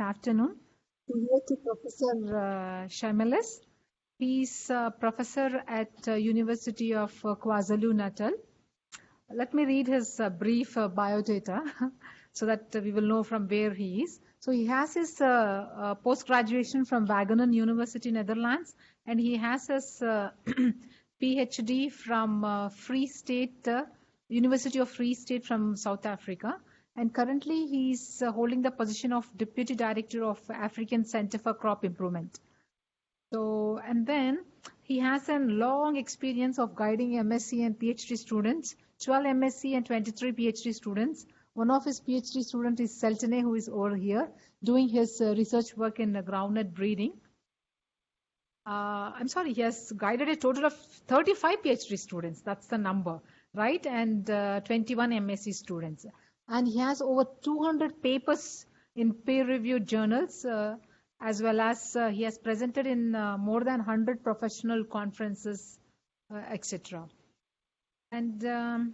afternoon to hear to Professor Shimelis. He's a professor at University of KwaZulu-Natal. Let me read his brief biodata so that we will know from where he is. So he has his post-graduation from Wageningen University, Netherlands, and he has his PhD from Free State, University of Free State from South Africa. And currently he's holding the position of Deputy Director of African Center for Crop Improvement. So, and then he has a long experience of guiding MSc and PhD students, 12 MSc and 23 PhD students. One of his PhD students is Seltene, who is over here, doing his research work in groundnut breeding. I'm sorry, he has guided a total of 35 PhD students, that's the number, right? And 21 MSc students. And he has over 200 papers in peer-reviewed journals, as well as he has presented in more than 100 professional conferences, etc. And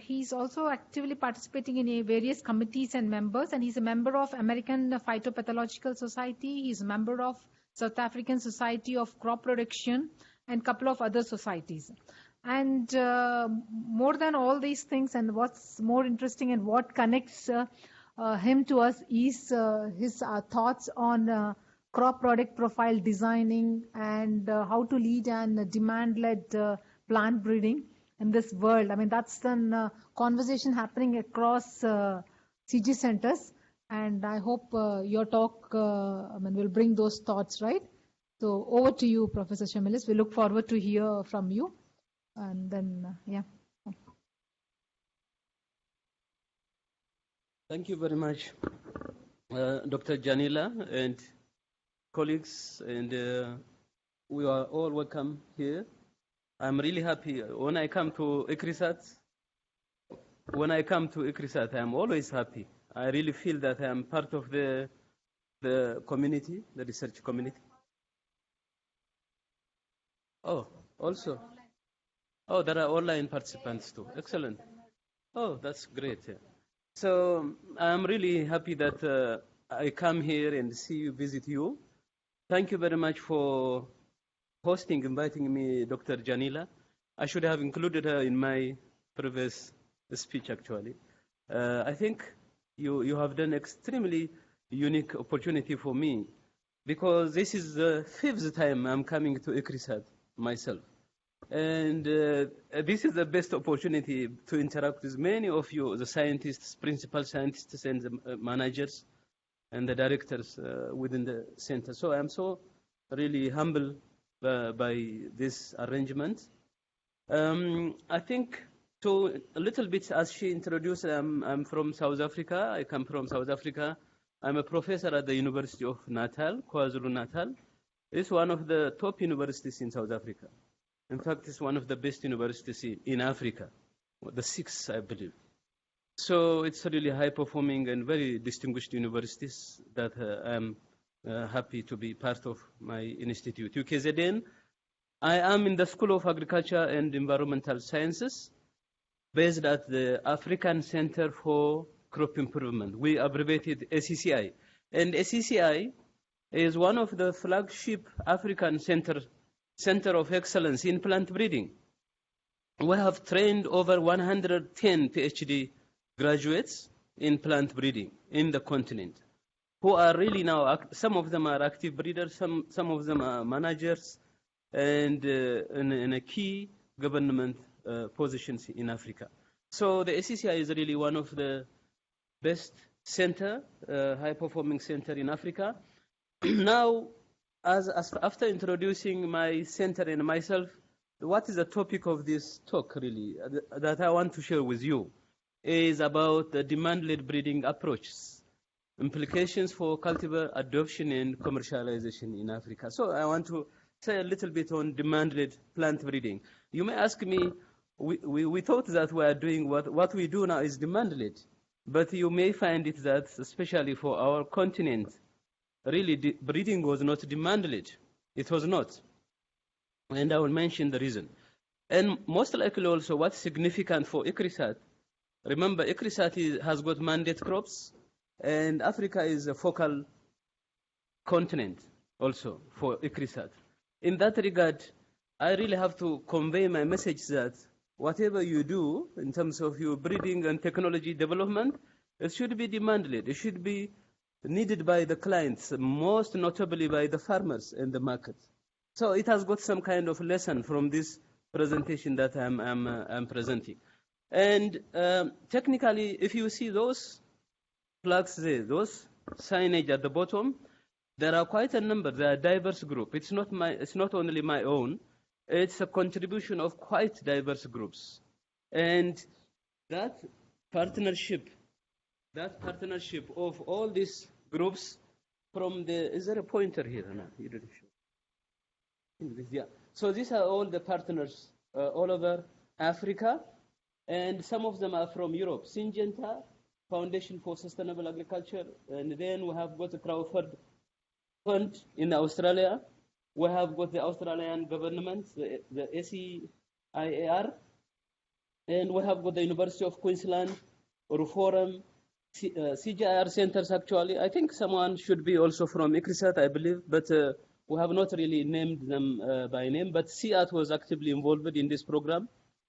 he's also actively participating in various committees and members, and he's a member of American Phytopathological Society. He's a member of South African Society of Crop Production and a couple of other societies. And more than all these things, and what's more interesting and what connects him to us is his thoughts on crop product profile designing and how to lead and demand-led plant breeding in this world. I mean, that's the conversation happening across CG centers, and I hope your talk will bring those thoughts, right? So over to you, Professor Shimelis. We look forward to hear from you. And then, yeah. Thank you very much, Dr. Janila and colleagues, and we are all welcome here. I'm really happy when I come to ICRISAT. I'm always happy. I really feel that I'm part of the community, the research community. Oh, also. Oh, there are online participants too. Excellent. Oh, that's great. Yeah. So I'm really happy that I come here and see you, visit you. Thank you very much for inviting me, Dr. Janila. I should have included her in my previous speech, actually. I think you have done extremely unique opportunity for me, because this is the 5th time I'm coming to ICRISAT myself. And this is the best opportunity to interact with many of you, the scientists, principal scientists, and the managers, and the directors within the center. So I'm so really humble by this arrangement. I think to a little bit, as she introduced, I'm from South Africa. I come from South Africa. I'm a professor at the University of Natal, KwaZulu-Natal. It's one of the top universities in South Africa. In fact, it's one of the best universities in Africa, the 6th, I believe. So it's really high-performing and very distinguished universities that I'm happy to be part of my institute. UKZN, I am in the School of Agriculture and Environmental Sciences, based at the African Center for Crop Improvement. We abbreviated ACCI. And ACCI is one of the flagship African Center of Excellence in plant breeding. We have trained over 110 PhD graduates in plant breeding in the continent, who are really now, some of them are active breeders, some of them are managers, and in a key government positions in Africa. So the ACCI is really one of the best center, high-performing center in Africa. Now, after introducing my center and myself, what is the topic of this talk, really, that I want to share with you, is about the demand-led breeding approaches, implications for cultivar adoption and commercialization in Africa. So I want to say a little bit on demand-led plant breeding. You may ask me, we thought that we are doing what we do now is demand-led, but you may find it that, especially for our continent, really, breeding was not demand-led. It was not. And I will mention the reason. And most likely also what's significant for ICRISAT, remember ICRISAT has got mandate crops, And Africa is a focal continent also for ICRISAT. In that regard, I really have to convey my message that whatever you do in terms of your breeding and technology development, it should be demand-led. It should be needed by the clients, most notably by the farmers in the market. So it has got some kind of lesson from this presentation that I'm presenting. And technically, if you see those flags there, those signage at the bottom, there are quite a number. They are a diverse group. It's not only my own. It's a contribution of quite diverse groups. And that partnership of all these groups is there a pointer here? No, you didn't show. Yeah. So these are all the partners all over Africa, and some of them are from Europe. Syngenta, Foundation for Sustainable Agriculture, and then we have got the Crawford Fund in Australia. We have got the Australian government, the ACIAR, and we have got the University of Queensland, Forum, CGIAR centers actually. I think someone should be also from ICRISAT, I believe, but we have not really named them by name, but CIAT was actively involved in this program.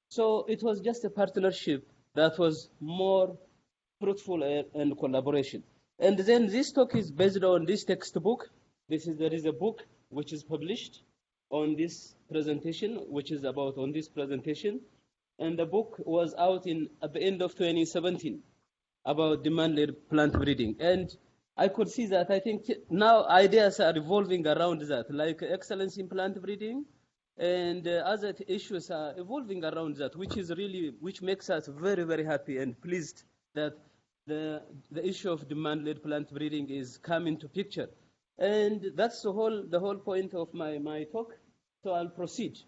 So it was just a partnership that was more fruitful and collaboration. And then this talk is based on this textbook. There is a book which is published on this presentation, which is about on this presentation. And the book was out at the end of 2017 about demand-led plant breeding. And I could see that I think now ideas are evolving around that, like excellence in plant breeding, and other issues are evolving around that, which makes us very, very happy and pleased that the issue of demand-led plant breeding is coming to picture. And that's the whole point of my talk. So I'll proceed.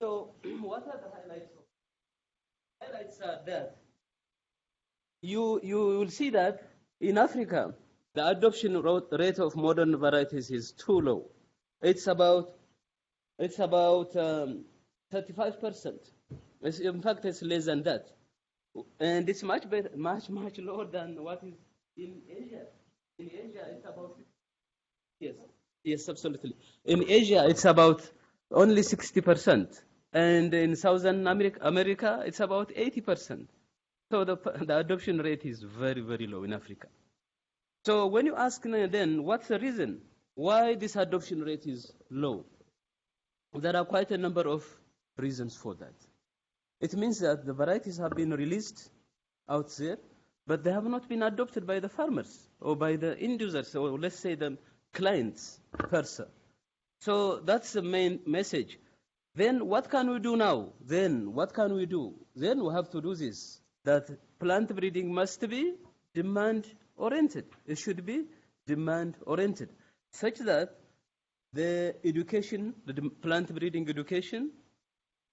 So what are the highlights? Highlights are that you will see that in Africa, the adoption rate of modern varieties is too low. It's about 35%. In fact, it's less than that, and it's much lower than what is in Asia. In Asia, it's about yes, absolutely. In Asia, it's about only 60%, and in Southern America, it's about 80%. So the adoption rate is very, very low in Africa. So when you ask then, what's the reason why this adoption rate is low? There are quite a number of reasons for that. It means that the varieties have been released out there, but they have not been adopted by the farmers or by the end users, or let's say the clients per se. So that's the main message. Then what can we do now? Then what can we do? Then we have to do this, that plant breeding must be demand-oriented. It should be demand-oriented, such that the education, the plant breeding education,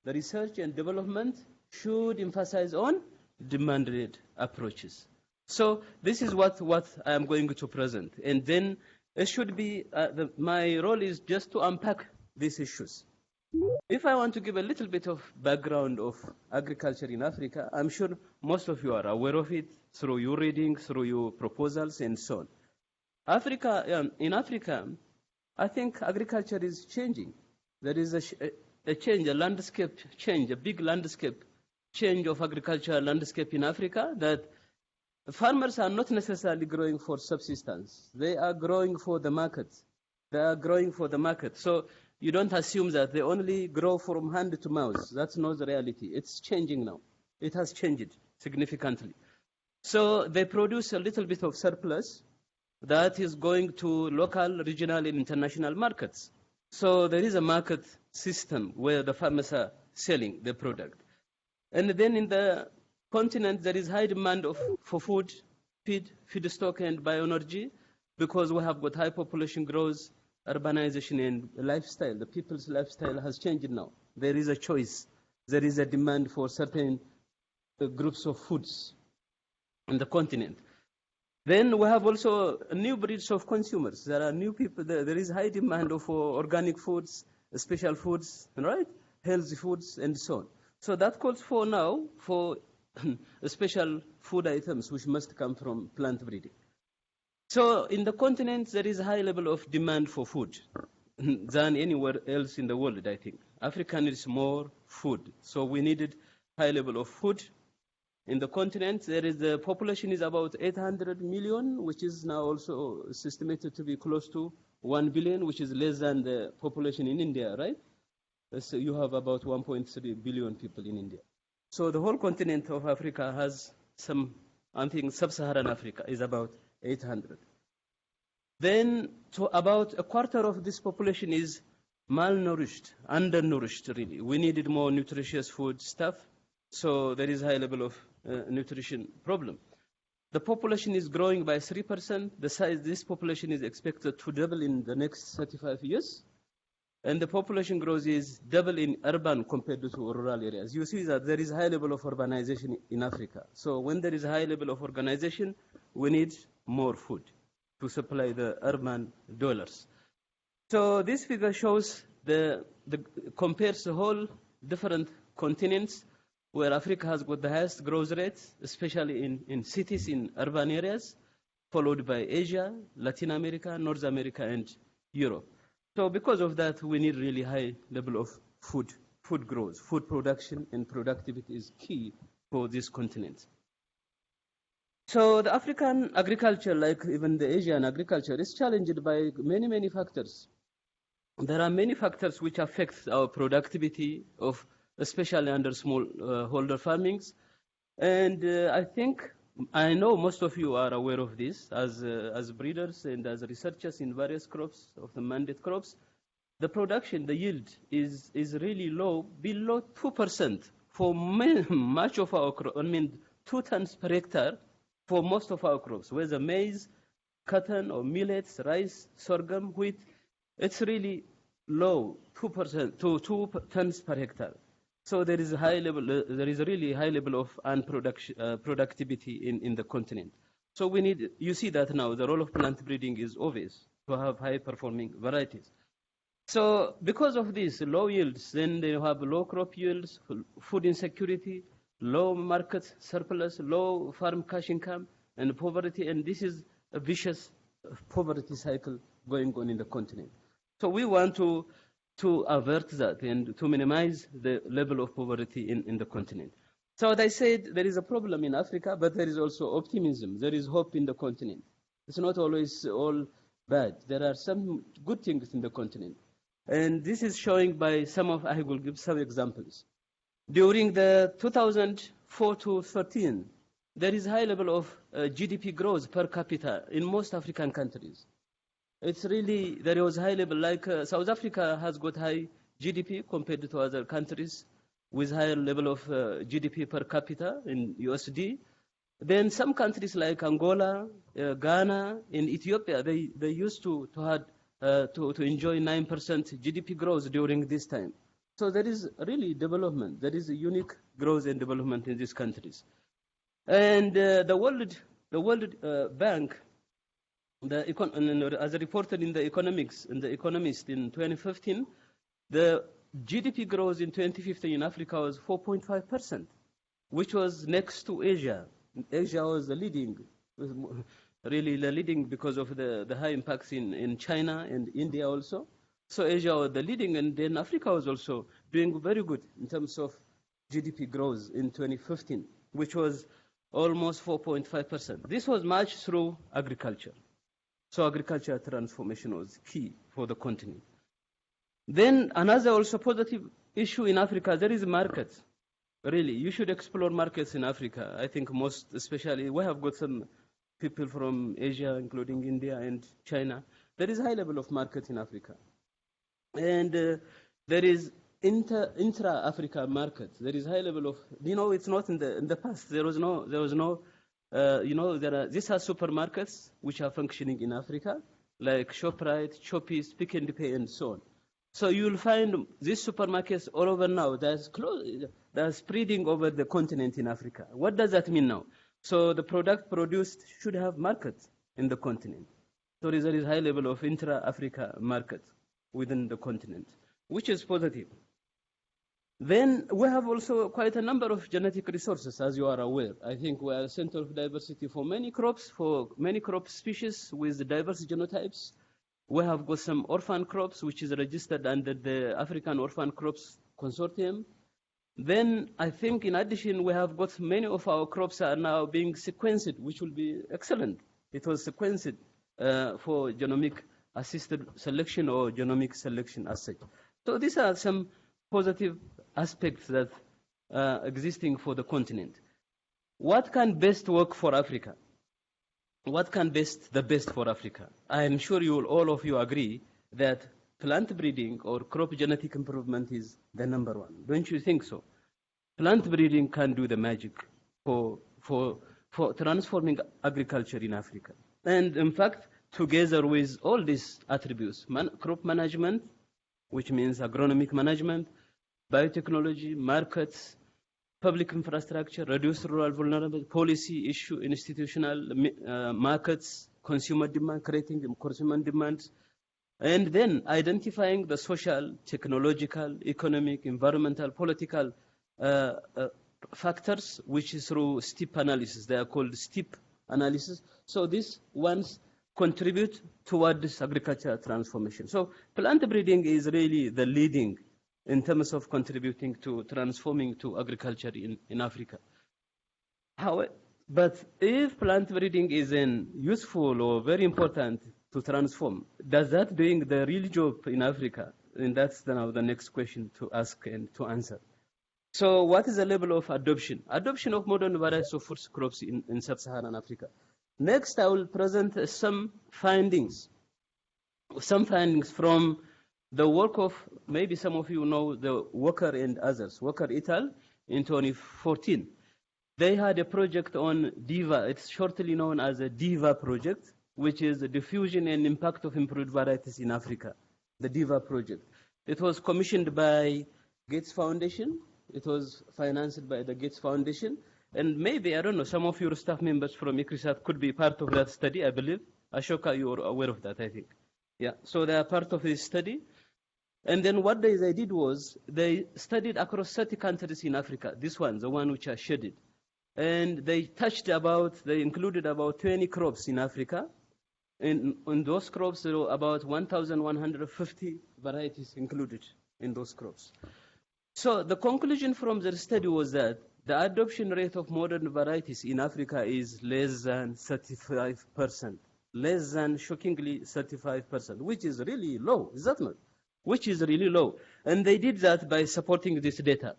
the research and development should emphasize on demand-led approaches. So this is what I am going to present. And then it should be, my role is just to unpack these issues. If I want to give a little bit of background of agriculture in Africa, I'm sure most of you are aware of it through your reading, through your proposals, and so on. In Africa, I think agriculture is changing. There is a change, a landscape change, a big landscape change of agricultural landscape in Africa, that farmers are not necessarily growing for subsistence. They are growing for the market. So you don't assume that they only grow from hand to mouth. That's not the reality. It's changing now. It has changed significantly. So they produce a little bit of surplus that is going to local, regional, and international markets. So there is a market system where the farmers are selling the product. And then in the continent, there is high demand for food, feedstock, and bioenergy, because we have got high population growth, urbanization, and lifestyle. The people's lifestyle has changed now. There is a choice. There is a demand for certain groups of foods on the continent. Then we have also new breeds of consumers. There are new people. There is high demand for organic foods, special foods, right? Healthy foods, and so on. So that calls for now for special food items which must come from plant breeding. So in the continent, there is a high level of demand for food than anywhere else in the world, I think. Africa needs more food. So we needed high level of food. In the continent, the population is about 800 million, which is now also estimated to be close to 1 billion, which is less than the population in India, right? So you have about 1.3 billion people in India. So the whole continent of Africa has I think sub-Saharan Africa is about 800. Then about a quarter of this population is malnourished, undernourished really. We needed more nutritious food stuff. So there is a high level of nutrition problem. The population is growing by 3%. This population is expected to double in the next 35 years. And the population growth is double in urban compared to rural areas. You see that there is a high level of urbanization in Africa. So when there is a high level of urbanization, we need more food to supply the urban dwellers. So this figure shows compares the whole different continents where Africa has got the highest growth rates, especially in cities, in urban areas, followed by Asia, Latin America, North America, and Europe. So because of that, we need really high level of food growth. Food production and productivity is key for this continent. So the African agriculture, like even the Asian agriculture, is challenged by many, many factors. There are many factors which affect our productivity especially under smallholder farmings. And I know most of you are aware of this as breeders and as researchers in various crops of the mandate crops. The production, the yield is really low, below 2% for much of our crops. 2 tons per hectare for most of our crops, whether maize, cotton or millets, rice, sorghum, wheat. It's really low, 2% to 2 tons per hectare. So there is a really high level of productivity in the continent. So you see that now the role of plant breeding is obvious to have high performing varieties. So because of this low yields, then they have low crop yields, food insecurity, low market surplus, low farm cash income, and poverty, and this is a vicious poverty cycle going on in the continent. So we want to avert that and to minimize the level of poverty in the continent. So as I said, there is a problem in Africa, but there is also optimism. There is hope in the continent. It's not always all bad. There are some good things in the continent. And this is showing by I will give some examples. During the 2004 to 13, there is high level of GDP growth per capita in most African countries. There was high level, like South Africa has got high GDP compared to other countries with higher level of GDP per capita in USD. Then some countries like Angola, Ghana, and Ethiopia, they used to enjoy 9% GDP growth during this time. So there is really development. There is a unique growth and development in these countries. And the World Bank, as reported in the Economist in 2015, the GDP growth in 2015 in Africa was 4.5%, which was next to Asia. Asia was the leading because of the high impacts in China and India also. So Asia was the leading, and then Africa was also doing very good in terms of GDP growth in 2015, which was almost 4.5%. This was matched through agriculture. So agriculture transformation was key for the continent. Then another also positive issue in Africa, there is markets. Really, you should explore markets in Africa. I think especially, we have got some people from Asia, including India and China. There is a high level of market in Africa. And there is intra-Africa market. There is high level of, it's not in the past. These are supermarkets which are functioning in Africa, like ShopRite, Choppies, Pick and Pay, and so on. So you'll find these supermarkets all over now. They're spreading over the continent in Africa. What does that mean now? So the product produced should have market in the continent. So there is high level of intra-Africa market within the continent, which is positive. Then we have also quite a number of genetic resources, as you are aware. I think we are a center of diversity for many crop species with diverse genotypes. We have got some orphan crops, which is registered under the African Orphan Crops Consortium. Then I think in addition, we have got many of our crops are now being sequenced, which will be excellent. It was sequenced for genomic assisted selection or genomic selection as such. So these are some positive aspects that are existing for the continent. What can best work for Africa? What can the best for Africa? I am sure all of you agree that plant breeding or crop genetic improvement is the number one. Don't you think so? Plant breeding can do the magic for transforming agriculture in Africa. And in fact, together with all these attributes, crop management, which means agronomic management, biotechnology, markets, public infrastructure, reduce rural vulnerability, policy issue, institutional markets, consumer demand, creating consumer demands, and then identifying the social, technological, economic, environmental, political factors, which is through STEP analysis. They are called STEP analysis. So these ones contribute towards agricultural transformation. So plant breeding is really the leading in terms of contributing to transforming to agriculture in Africa. But if plant breeding isn't useful or very important to transform, does that doing the real job in Africa? And that's now the next question to ask and to answer. So what is the level of adoption? Adoption of modern varieties of food crops in sub-Saharan Africa. Next, I will present some findings from the work of, maybe some of you know the Walker and others, Walker et al. In 2014. They had a project on DIVA. It's shortly known as a DIVA project, which is the diffusion and impact of improved varieties in Africa, the DIVA project. It was commissioned by Gates Foundation. It was financed by the Gates Foundation. And maybe, I don't know, some of your staff members from ICRISAT could be part of that study, I believe. Ashoka, you are aware of that, I think. Yeah, so they are part of this study. And then what they did was, they studied across 30 countries in Africa. This one, the one which are shaded. And they included about 20 crops in Africa. And in those crops, there were about 1,150 varieties included in those crops. So the conclusion from the study was that the adoption rate of modern varieties in Africa is less than 35%. Less than, shockingly, 35%, which is really low, is that not? Which is really low. And they did that by supporting this data.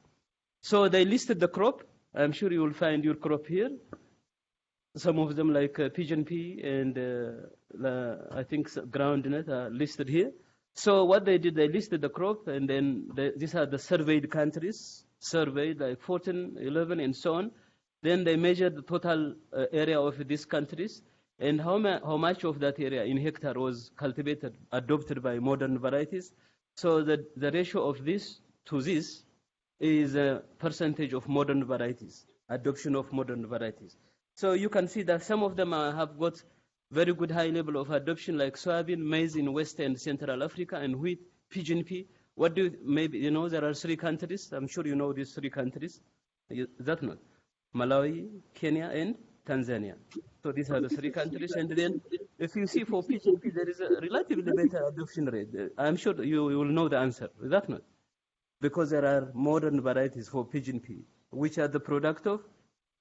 So they listed the crop. I'm sure you will find your crop here. Some of them like pigeon pea and I think groundnut are listed here. So what they did, they listed the crop, and then these are the surveyed countries, surveyed like 14, 11, and so on. Then they measured the total area of these countries, and how much of that area in hectare was cultivated, adopted by modern varieties. So the ratio of this to this is a percentage of modern varieties, adoption of modern varieties. So you can see that some of them have got very good high level of adoption, like soybean, maize in West and Central Africa, and wheat, pigeon pea. Maybe you know there are 3 countries. I'm sure you know these 3 countries. Is that not? Malawi, Kenya, and Tanzania. So these are the 3 countries. And then if you see for pigeon pea, there is a relatively better adoption rate. I'm sure you will know the answer. Is that not? Because there are modern varieties for pigeon pea, which are the product of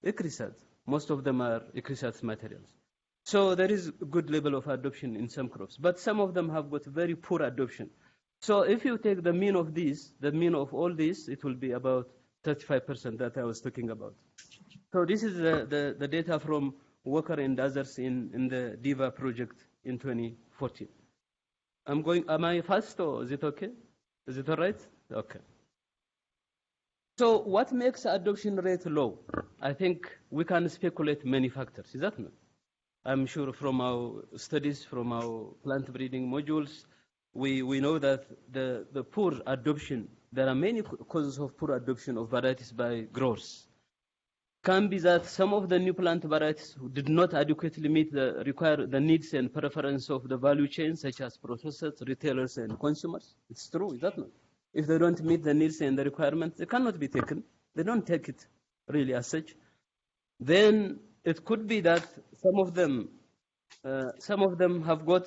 ICRISAT. Most of them are ICRISAT materials. So there is a good level of adoption in some crops, but some of them have got very poor adoption. So if you take the mean of these, the mean of all these, it will be about 35% that I was talking about. So this is the data from Walker and others in the DIVA project in 2014. Am I fast or is it okay? Is it all right? Okay. So what makes adoption rate low? I think we can speculate many factors, is that not? I'm sure from our studies, from our plant breeding modules, we know that the poor adoption, there are many causes of poor adoption of varieties by growers. Can be that some of the new plant varieties did not adequately meet the needs and preference of the value chain, such as processors, retailers, and consumers. It's true, is that not? if they don't meet the needs and the requirements, they cannot be taken. They don't take it really as such. Then it could be that some of them have got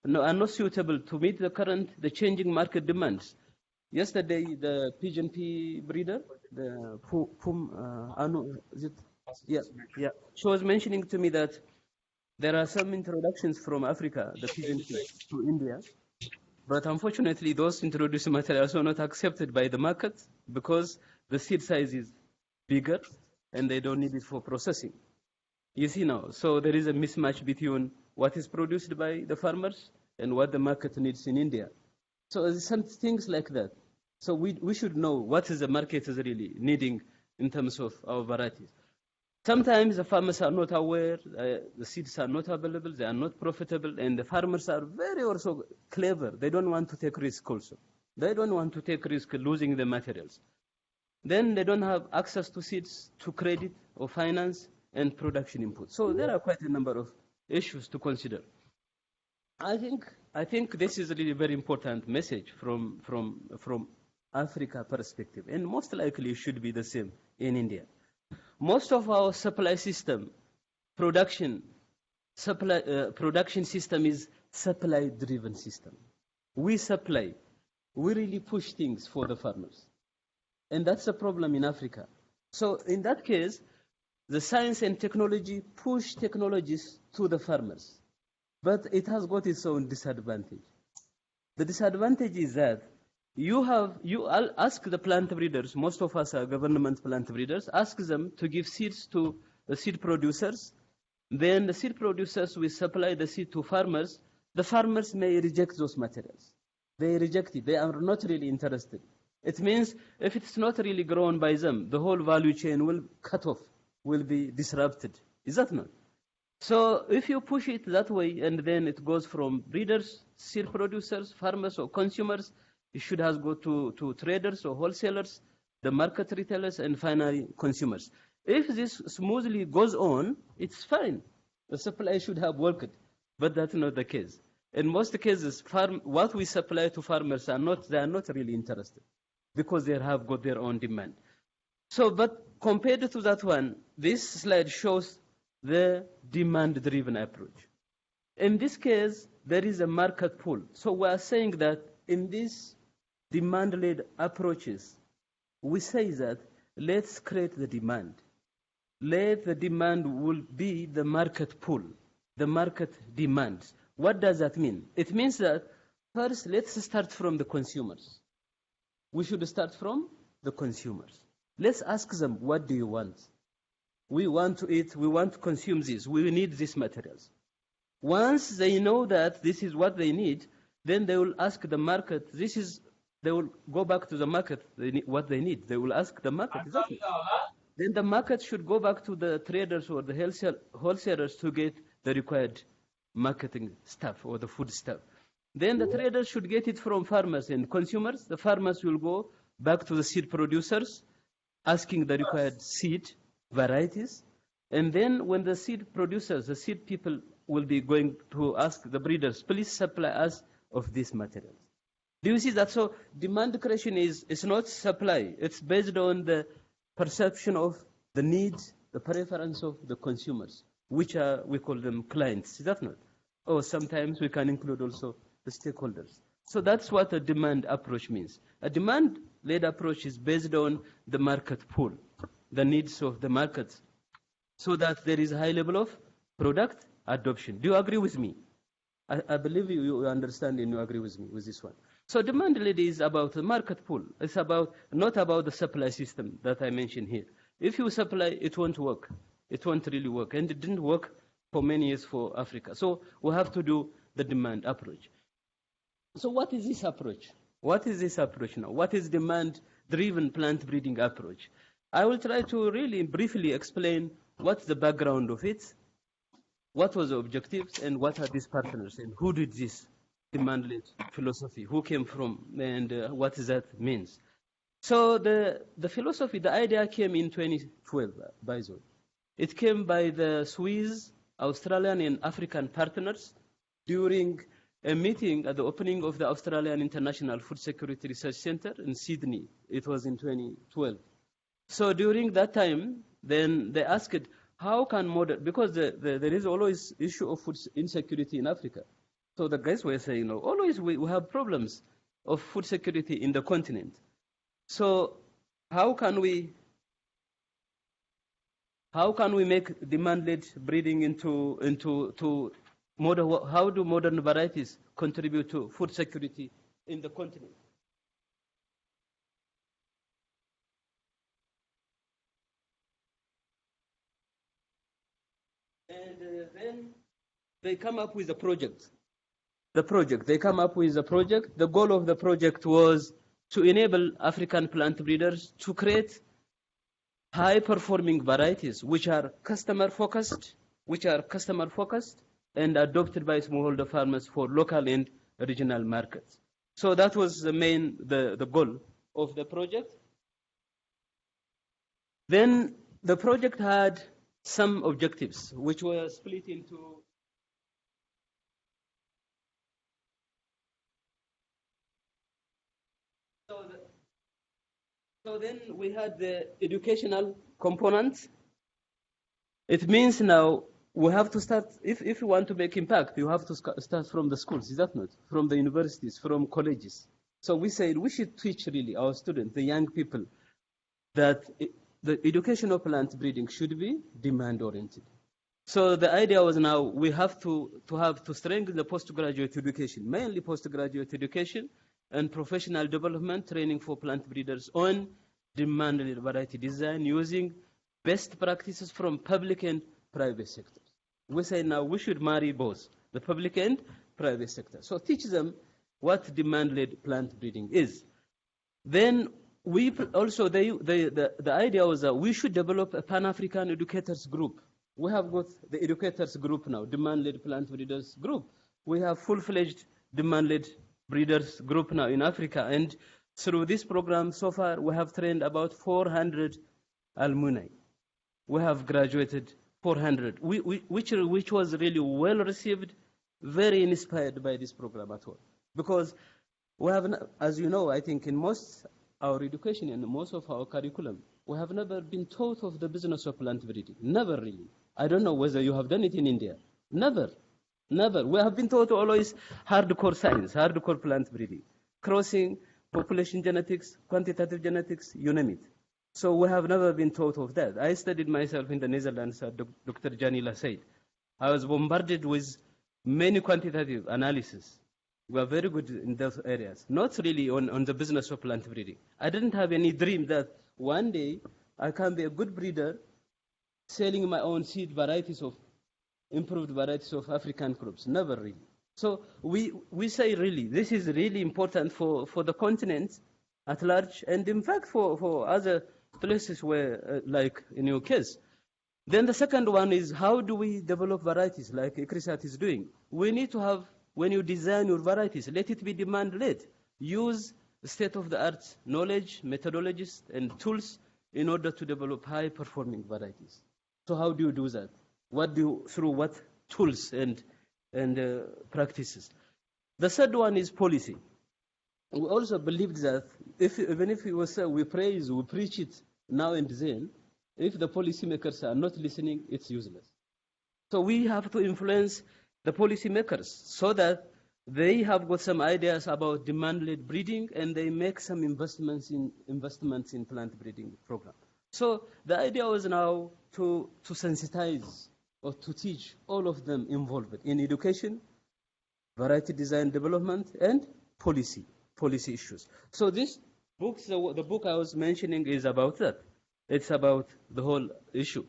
are not suitable to meet the changing market demands. Yesterday, the pigeon pea breeder, the Anu, is it? Yeah. She was mentioning to me that there are some introductions from Africa, the pigeon pea, to India. But unfortunately, those introduced materials are not accepted by the market because the seed size is bigger and they don't need it for processing. You see now, so there is a mismatch between what is produced by the farmers and what the market needs in India. So there's some things like that. So we should know what is the market is really needing in terms of our varieties. Sometimes the farmers are not aware, the seeds are not available, they are not profitable, and the farmers are very also clever. They don't want to take risk also. They don't want to take risk losing the materials. Then they don't have access to seeds, to credit or finance and production input. So there are quite a number of issues to consider. I think this is a really very important message from Africa perspective, and most likely it should be the same in India. Most of our supply system, production system is supply-driven system. We supply, we really push things for the farmers, and that's a problem in Africa. So in that case, the science and technology push technologies to the farmers, but it has got its own disadvantage. The disadvantage is that I'll ask the plant breeders, most of us are government plant breeders, ask them to give seeds to the seed producers. Then the seed producers will supply the seed to farmers. The farmers may reject those materials. They reject it. They are not really interested. It means if it's not really grown by them, the whole value chain will cut off, will be disrupted. Is that not? So if you push it that way, and then it goes from breeders, seed producers, farmers, or consumers, it should have go to traders or wholesalers, the market retailers, and finally consumers. If this smoothly goes on, it's fine. The supply should have worked, but that's not the case. In most cases, what we supply to farmers they are not really interested because they have got their own demand. So, but compared to that one, this slide shows the demand-driven approach. In this case, there is a market pull. So we are saying that in these demand-led approaches, we say that let's create the demand. Let the demand will be the market pull, the market demands. What does that mean? It means that first, let's start from the consumers. We should start from the consumers. Let's ask them, what do you want? We want to eat, we want to consume this, we need these materials. Once they know that this is what they need, then they will ask the market, they will go back to the market, what they need. They will ask the market. Exactly. Then the market should go back to the traders or the wholesalers to get the required marketing stuff or the food stuff. Then the traders should get it from farmers and consumers. The farmers will go back to the seed producers, asking the required seed varieties. And then when the seed producers, the seed people will be going to ask the breeders, please supply us of these materials. Do you see that? So demand creation is not supply. It's based on the perception of the needs, the preference of the consumers, which are, we call them clients. Is that not? Or sometimes we can include also the stakeholders. So that's what a demand approach means. A demand-led approach is based on the market pool, the needs of the market, so that there is a high level of product adoption. Do you agree with me? I believe you understand and you agree with me with this one. So demand-led is about the market pool. It's not about the supply system that I mentioned here. If you supply, it won't work. It won't really work. And it didn't work for many years for Africa. So we have to do the demand approach. So what is this approach? What is this approach now? What is demand-driven plant breeding approach? I will try to really briefly explain what's the background of it, what was the objectives, and what are these partners, and who did this demand-led philosophy, who came from, and what that means. So the philosophy, the idea came in 2012, by the way. It came by the Swiss, Australian, and African partners during a meeting at the opening of the Australian International Food Security Research Center in Sydney. It was in 2012. So during that time, then they asked, how can modern, because there is always issue of food insecurity in Africa. So the guys were saying, no, always we have problems of food security in the continent. So how can we make demand-led breeding into modern? How do modern varieties contribute to food security in the continent? And then they come up with a project. They come up with a project. The goal of the project was to enable African plant breeders to create high-performing varieties which are customer-focused and adopted by smallholder farmers for local and regional markets. So that was the goal of the project. Then the project had some objectives which were split into So then we had the educational component. It means now we have to start, if you want to make impact, you have to start from the schools, is that not? From the universities, from colleges. So we said we should teach really our students, the young people, that the education of plant breeding should be demand-oriented. So the idea was now we have to strengthen the postgraduate education, mainly postgraduate education and professional development training for plant breeders on demand variety design using best practices from public and private sectors. We say now we should marry both the public and private sector. So teach them what demand-led plant breeding is. Then we also, the idea was that we should develop a Pan-African educators group. We have got the educators group now, demand-led plant breeders group. We have full-fledged demand-led breeders group now in Africa. And through this program, so far, we have trained about 400 alumni. We have graduated 400, which was really well received, very inspired by this program at all. Because we have, as you know, I think in most our education and most of our curriculum, we have never been taught of the business of plant breeding. Never really. I don't know whether you have done it in India. Never. We have been taught always hardcore science, hardcore plant breeding, crossing, population genetics, quantitative genetics, you name it. So we have never been taught of that. I studied myself in the Netherlands, Dr. Janila said. I was bombarded with many quantitative analysis. We are very good in those areas, not really on the business of plant breeding. I didn't have any dream that one day I can be a good breeder selling my own seed varieties of improved varieties of African crops. Never really. So we say really, this is really important for the continent at large, and in fact for other places where, like in your case. Then the second one is how do we develop varieties like ICRISAT is doing? We need to have, when you design your varieties, let it be demand-led. Use state-of-the-art knowledge, methodologies, and tools in order to develop high-performing varieties. So how do you do that? Through what tools and practices? The third one is policy. We also believed that even if we praise, we preach it now and then, if the policymakers are not listening, it's useless. So we have to influence the policymakers so that they have got some ideas about demand-led breeding and they make some investments in plant breeding program. So the idea was now to sensitize or to teach all of them involved in education, variety design development, and policy issues. So this book, the book I was mentioning, is about that. It's about the whole issue.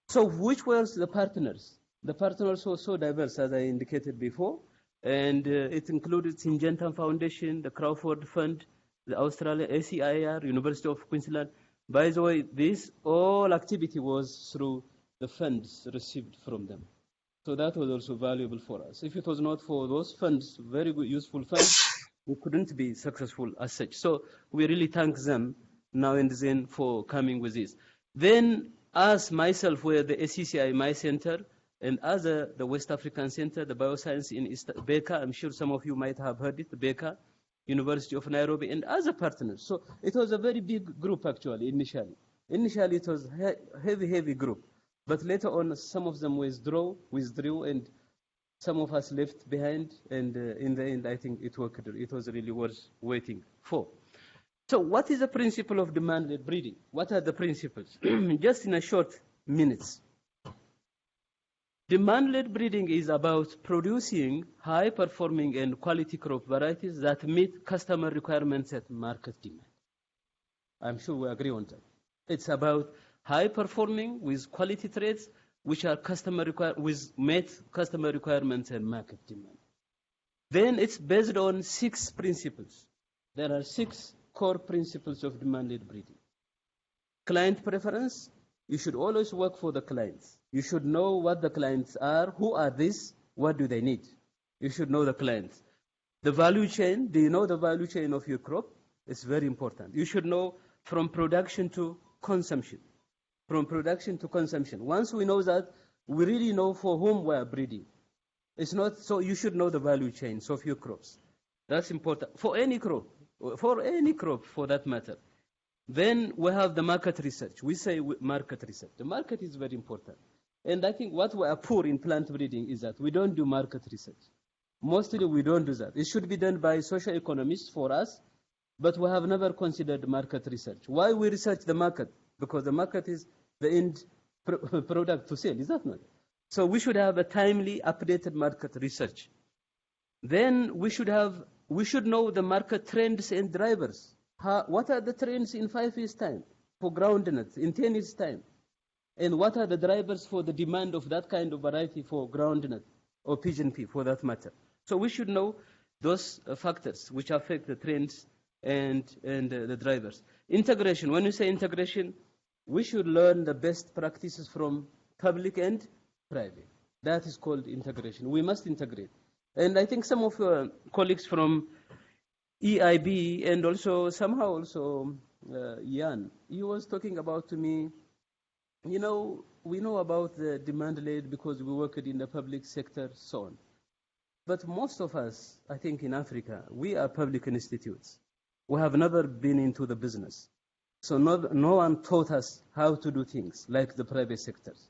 So which were the partners? The partners were so diverse, as I indicated before, and it included Syngenta Foundation, the Crawford Fund, the Australia ACIR, University of Queensland. By the way, this all activity was through the funds received from them. So that was also valuable for us. If it was not for those funds, very good, useful funds, we couldn't be successful as such. So we really thank them now and then for coming with this. Then, as myself, where the ACCI, my center, And as the West African Center, the Bioscience in Beka, I'm sure some of you might have heard it, Beka, University of Nairobi, and other partners. So it was a very big group actually initially. Initially it was a heavy group. But later on, some of them withdrew, and some of us left behind. And in the end, I think it worked. It was really worth waiting for. So what is the principle of demand-led breeding? What are the principles? Just in a short minutes. Demand-led breeding is about producing high-performing and quality crop varieties that meet customer requirements at market demand. I'm sure we agree on that. It's about high-performing with quality traits which are meet customer requirements and market demand. Then it's based on 6 principles. There are 6 core principles of demand-led breeding. Client preference. You should always work for the clients. You should know what the clients are, who are these, what do they need. You should know the clients. The value chain, do you know the value chain of your crop? It's very important. You should know from production to consumption. From production to consumption. Once we know that, we really know for whom we are breeding. It's not, so you should know the value chains of your crops. That's important. For any crop for that matter. Then we have the market research. We say market research. The market is very important. And I think what we are poor in plant breeding is that we don't do market research. Mostly we don't do that. It should be done by social economists for us, but we have never considered market research. Why we research the market? Because the market is the end product to sell, is that not? So we should have a timely, updated market research. Then we should know the market trends and drivers. What are the trends in 5 years' time for groundnuts, in 10 years' time? And what are the drivers for the demand of that kind of variety for groundnut or pigeon pea for that matter? So we should know those factors which affect the trends and the drivers. Integration. When you say integration, we should learn the best practices from public and private. That is called integration. We must integrate. And I think some of your colleagues from EIB and also somehow also Jan, he was talking about to me, we know about the demand-led because we worked in the public sector, so on. But most of us, I think in Africa, we are public institutes. We have never been into the business. So no one taught us how to do things like the private sectors.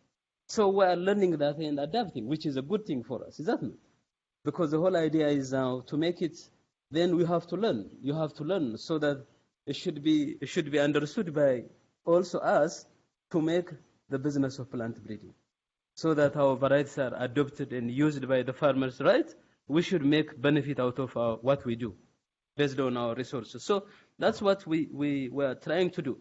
So we are learning that and adapting, which is a good thing for us, is that not? Because the whole idea is now to make it, then we have to learn. You have to learn so that it should be understood by also us to make the business of plant breeding. So that our varieties are adopted and used by the farmers, right? We should make benefit out of what we do based on our resources. So that's what we are trying to do.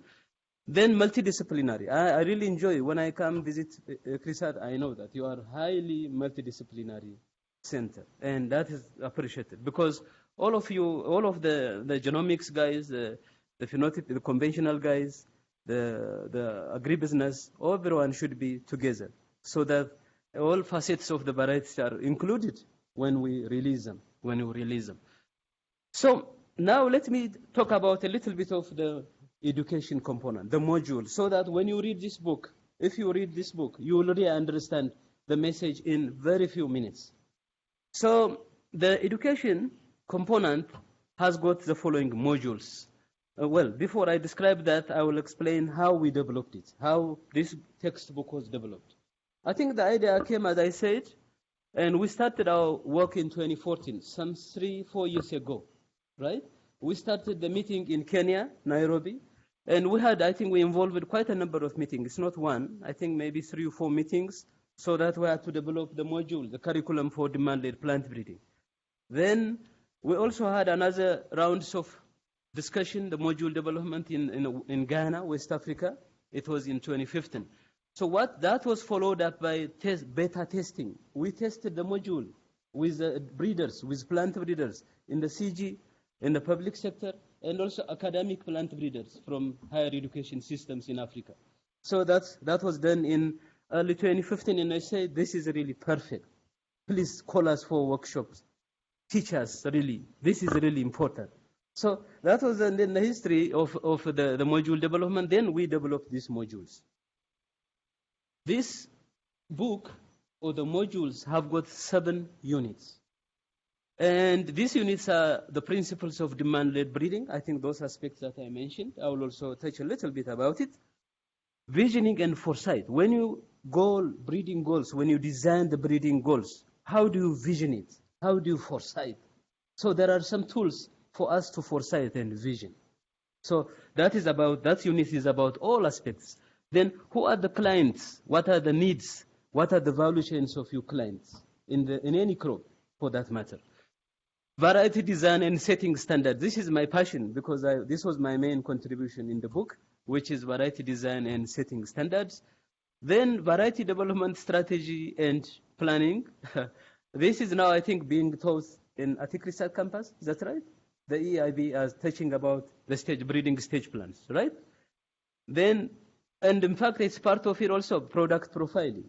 Then multidisciplinary. I really enjoy when I come visit CRISAT, I know that you are highly multidisciplinary center, and that is appreciated because all of the genomics guys, the phenotype, the conventional guys, the agribusiness, everyone should be together so that all facets of the varieties are included when we release them. So now let me talk about a little bit of the education component, the module, so that when you read this book, if you read this book, you will really understand the message in very few minutes. So the education component has got the following modules. Well, before I describe that, I will explain how we developed it, how this textbook was developed. I think the idea came, as I said, and we started our work in 2014, some 3-4 years ago, right? We started the meeting in Kenya, Nairobi, and we involved quite a number of meetings. It's not one, I think maybe 3 or 4 meetings, so that we had to develop the module, the curriculum for demand-led plant breeding. Then we also had another rounds of discussion, the module development in Ghana, West Africa. It was in 2015. So that was followed up by beta testing. We tested the module with breeders, with plant breeders in the CG, in the public sector, and also academic plant breeders from higher education systems in Africa. So that was done in early 2015, and I said, this is really perfect. Please call us for workshops. Teach us, really. This is really important. So that was then the history of the module development. Then we developed these modules. This book or the modules have got 7 units. And these units are the principles of demand-led breeding. I think those aspects that I mentioned, I will also touch a little bit about it. Visioning and foresight. When you breeding goals, when you design the breeding goals, how do you vision it? How do you foresight? So there are some tools for us to foresight and vision. So that unit is about all aspects. Then who are the clients? What are the needs? What are the value chains of your clients in any crop, for that matter? Variety design and setting standards. This is my passion because this was my main contribution in the book, which is variety design and setting standards. Then variety development strategy and planning. This is now, I think, being taught in Atik Research Campus. Is that right? The EIB is teaching about the breeding stage plans, right? Then, and in fact, it's part of it also, product profiling.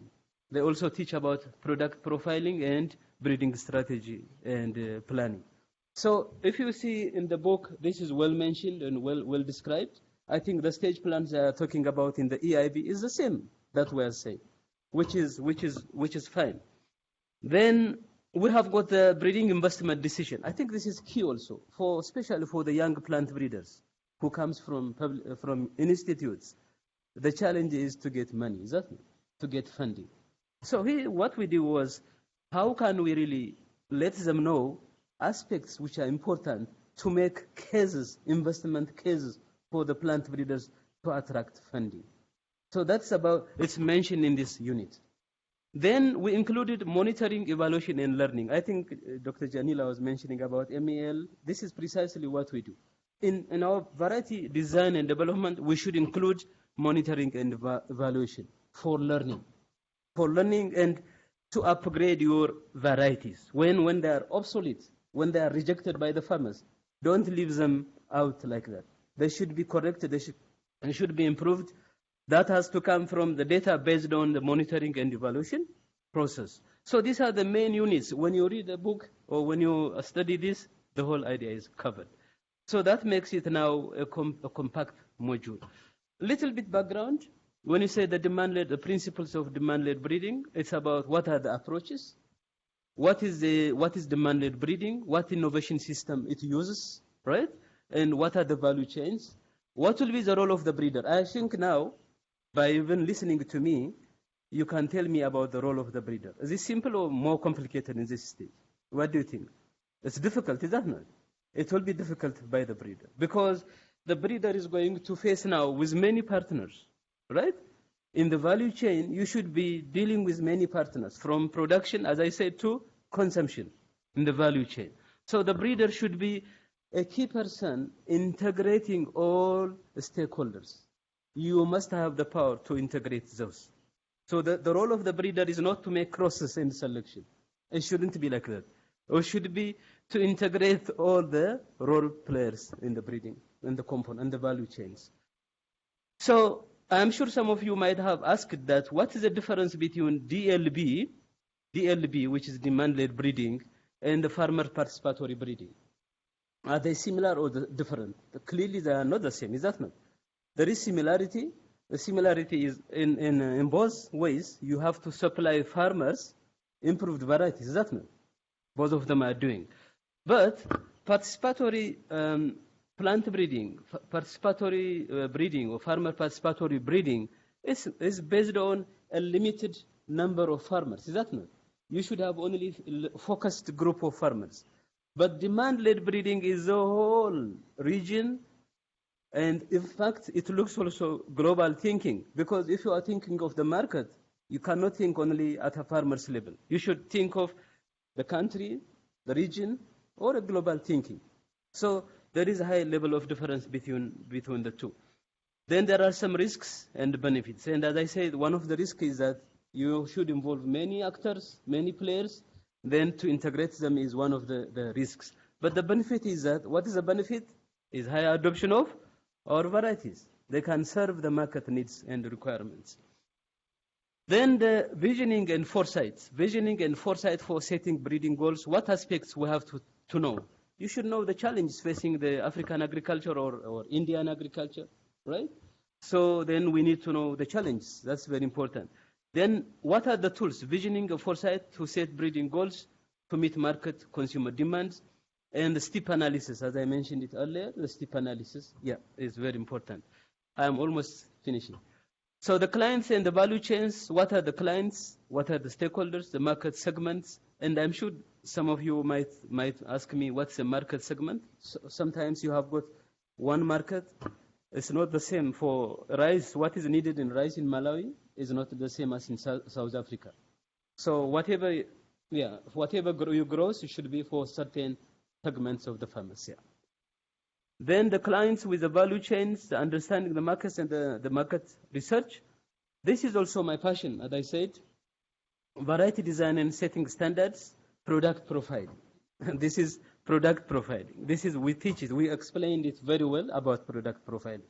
They also teach about product profiling and breeding strategy and planning. So if you see in the book, this is well mentioned and well described. I think the stage plans they are talking about in the EIB is the same that we are saying, which is fine. Then we have got the breeding investment decision. I think this is key also, especially for the young plant breeders who comes from institutes. The challenge is to get money, is that to get funding. So here, what we do was, how can we really let them know aspects which are important to make cases, investment cases for the plant breeders to attract funding. So it's mentioned in this unit. Then we included monitoring, evaluation, and learning. I think Dr. Janila was mentioning about MEL. This is precisely what we do. In our variety design and development, we should include monitoring and evaluation for learning. For learning and to upgrade your varieties. When they are obsolete, when they are rejected by the farmers, don't leave them out like that. They should be corrected, they should be improved. That has to come from the data based on the monitoring and evaluation process. So these are the main units. When you read the book or when you study this, the whole idea is covered. So that makes it now a compact module. A little bit background. When you say the principles of demand-led breeding, it's about what are the approaches, what is demand-led breeding, what innovation system it uses, right? And what are the value chains? What will be the role of the breeder? I think now, by even listening to me, you can tell me about the role of the breeder. Is it simple or more complicated in this stage? What do you think? It's difficult, is that not? It will be difficult by the breeder because the breeder is going to face now with many partners, right? In the value chain, you should be dealing with many partners from production, as I said, to consumption in the value chain. So the breeder should be a key person integrating all stakeholders. You must have the power to integrate those. So the role of the breeder is not to make crosses in selection. It shouldn't be like that. It should be to integrate all the role players in the breeding, in the component, and the value chains. So I'm sure some of you might have asked that, what is the difference between DLB, which is demand-led breeding, and the farmer participatory breeding? Are they similar or different? Clearly, they are not the same, is that not? There is similarity. The similarity is in both ways. You have to supply farmers improved varieties, is that not? Both of them are doing. But participatory plant breeding, participatory breeding, or farmer participatory breeding is based on a limited number of farmers, is that not? You should have only a focused group of farmers. But demand-led breeding is a whole region, and in fact, it looks also global thinking, because if you are thinking of the market, you cannot think only at a farmer's level. You should think of the country, the region, or a global thinking. So there is a high level of difference between the two. Then there are some risks and benefits. And as I said, one of the risks is that you should involve many actors, many players. Then to integrate them is one of the risks. But the benefit is that, what is the benefit? Is higher adoption of our varieties. They can serve the market needs and requirements. Then the visioning and foresight. Visioning and foresight for setting breeding goals. What aspects we have to know? You should know the challenges facing the African agriculture or Indian agriculture, right? So then we need to know the challenges. That's very important. Then what are the tools? Visioning of Foresight to set breeding goals, to meet market consumer demands, and the steep analysis, as I mentioned it earlier, the steep analysis, is very important. I am almost finishing. So the clients and the value chains, what are the clients? What are the stakeholders, the market segments? And I'm sure some of you might ask me, what's a market segment? So sometimes you have got one market. It's not the same for rice. What is needed in rice in Malawi is not the same as in South Africa. So whatever you grow, it should be for certain segments of the farmers. Yeah. Then the clients with the value chains, the understanding the markets and the market research. This is also my passion, as I said. Variety design and setting standards, product profiling. This is product profiling. We teach it. We explained it very well about product profiling.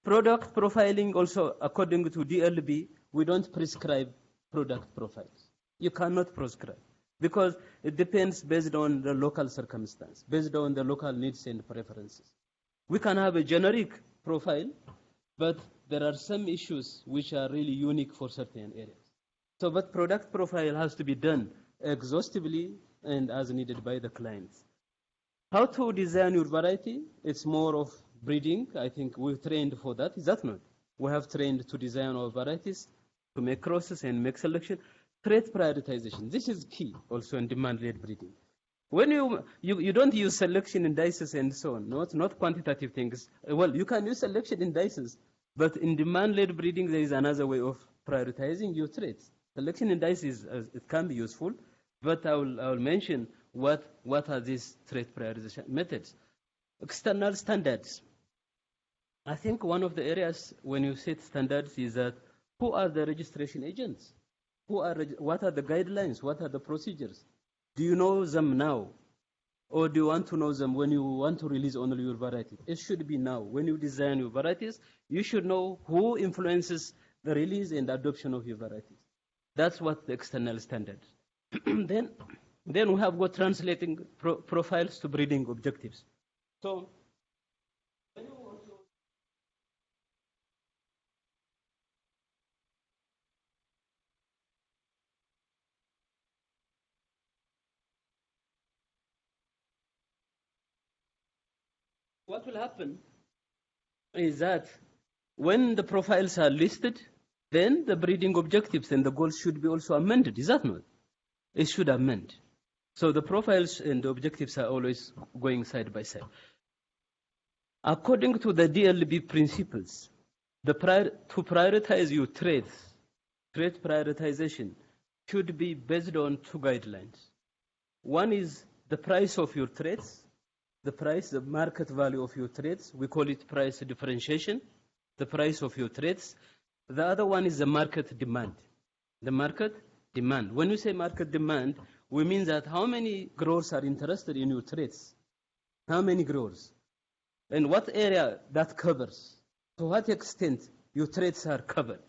Product profiling also, according to DLB, we don't prescribe product profiles. You cannot prescribe because it depends based on the local circumstance, based on the local needs and preferences. We can have a generic profile, but there are some issues which are really unique for certain areas. So, but product profile has to be done exhaustively and as needed by the clients. How to design your variety? It's more of breeding. I think we've trained for that. Is that not? We have trained to design our varieties, to make crosses and make selection. Trait prioritization. This is key also in demand-led breeding. When you don't use selection indices and so on, not quantitative things. Well, you can use selection indices, but in demand-led breeding, there is another way of prioritizing your traits. Selection indices, it can be useful, but I will mention what are these trait prioritization methods. External standards. I think one of the areas when you set standards is that who are the registration agents? What are the guidelines? What are the procedures? Do you know them now? Or do you want to know them when you want to release only your variety? It should be now. When you design your varieties, you should know who influences the release and adoption of your varieties. That's what the external standards. Then we have got translating profiles to breeding objectives. So, what will happen is that when the profiles are listed, then the breeding objectives and the goals should be also amended. Is that not? It should amend. So the profiles and the objectives are always going side by side. According to the DLB principles, to prioritize your traits, trait prioritization should be based on two guidelines. One is the price of your traits, the market value of your traits. We call it price differentiation, the price of your traits. The other one is the market demand. The market demand. When we say market demand, we mean that how many growers are interested in your traits? How many growers? And what area that covers? To what extent your traits are covered?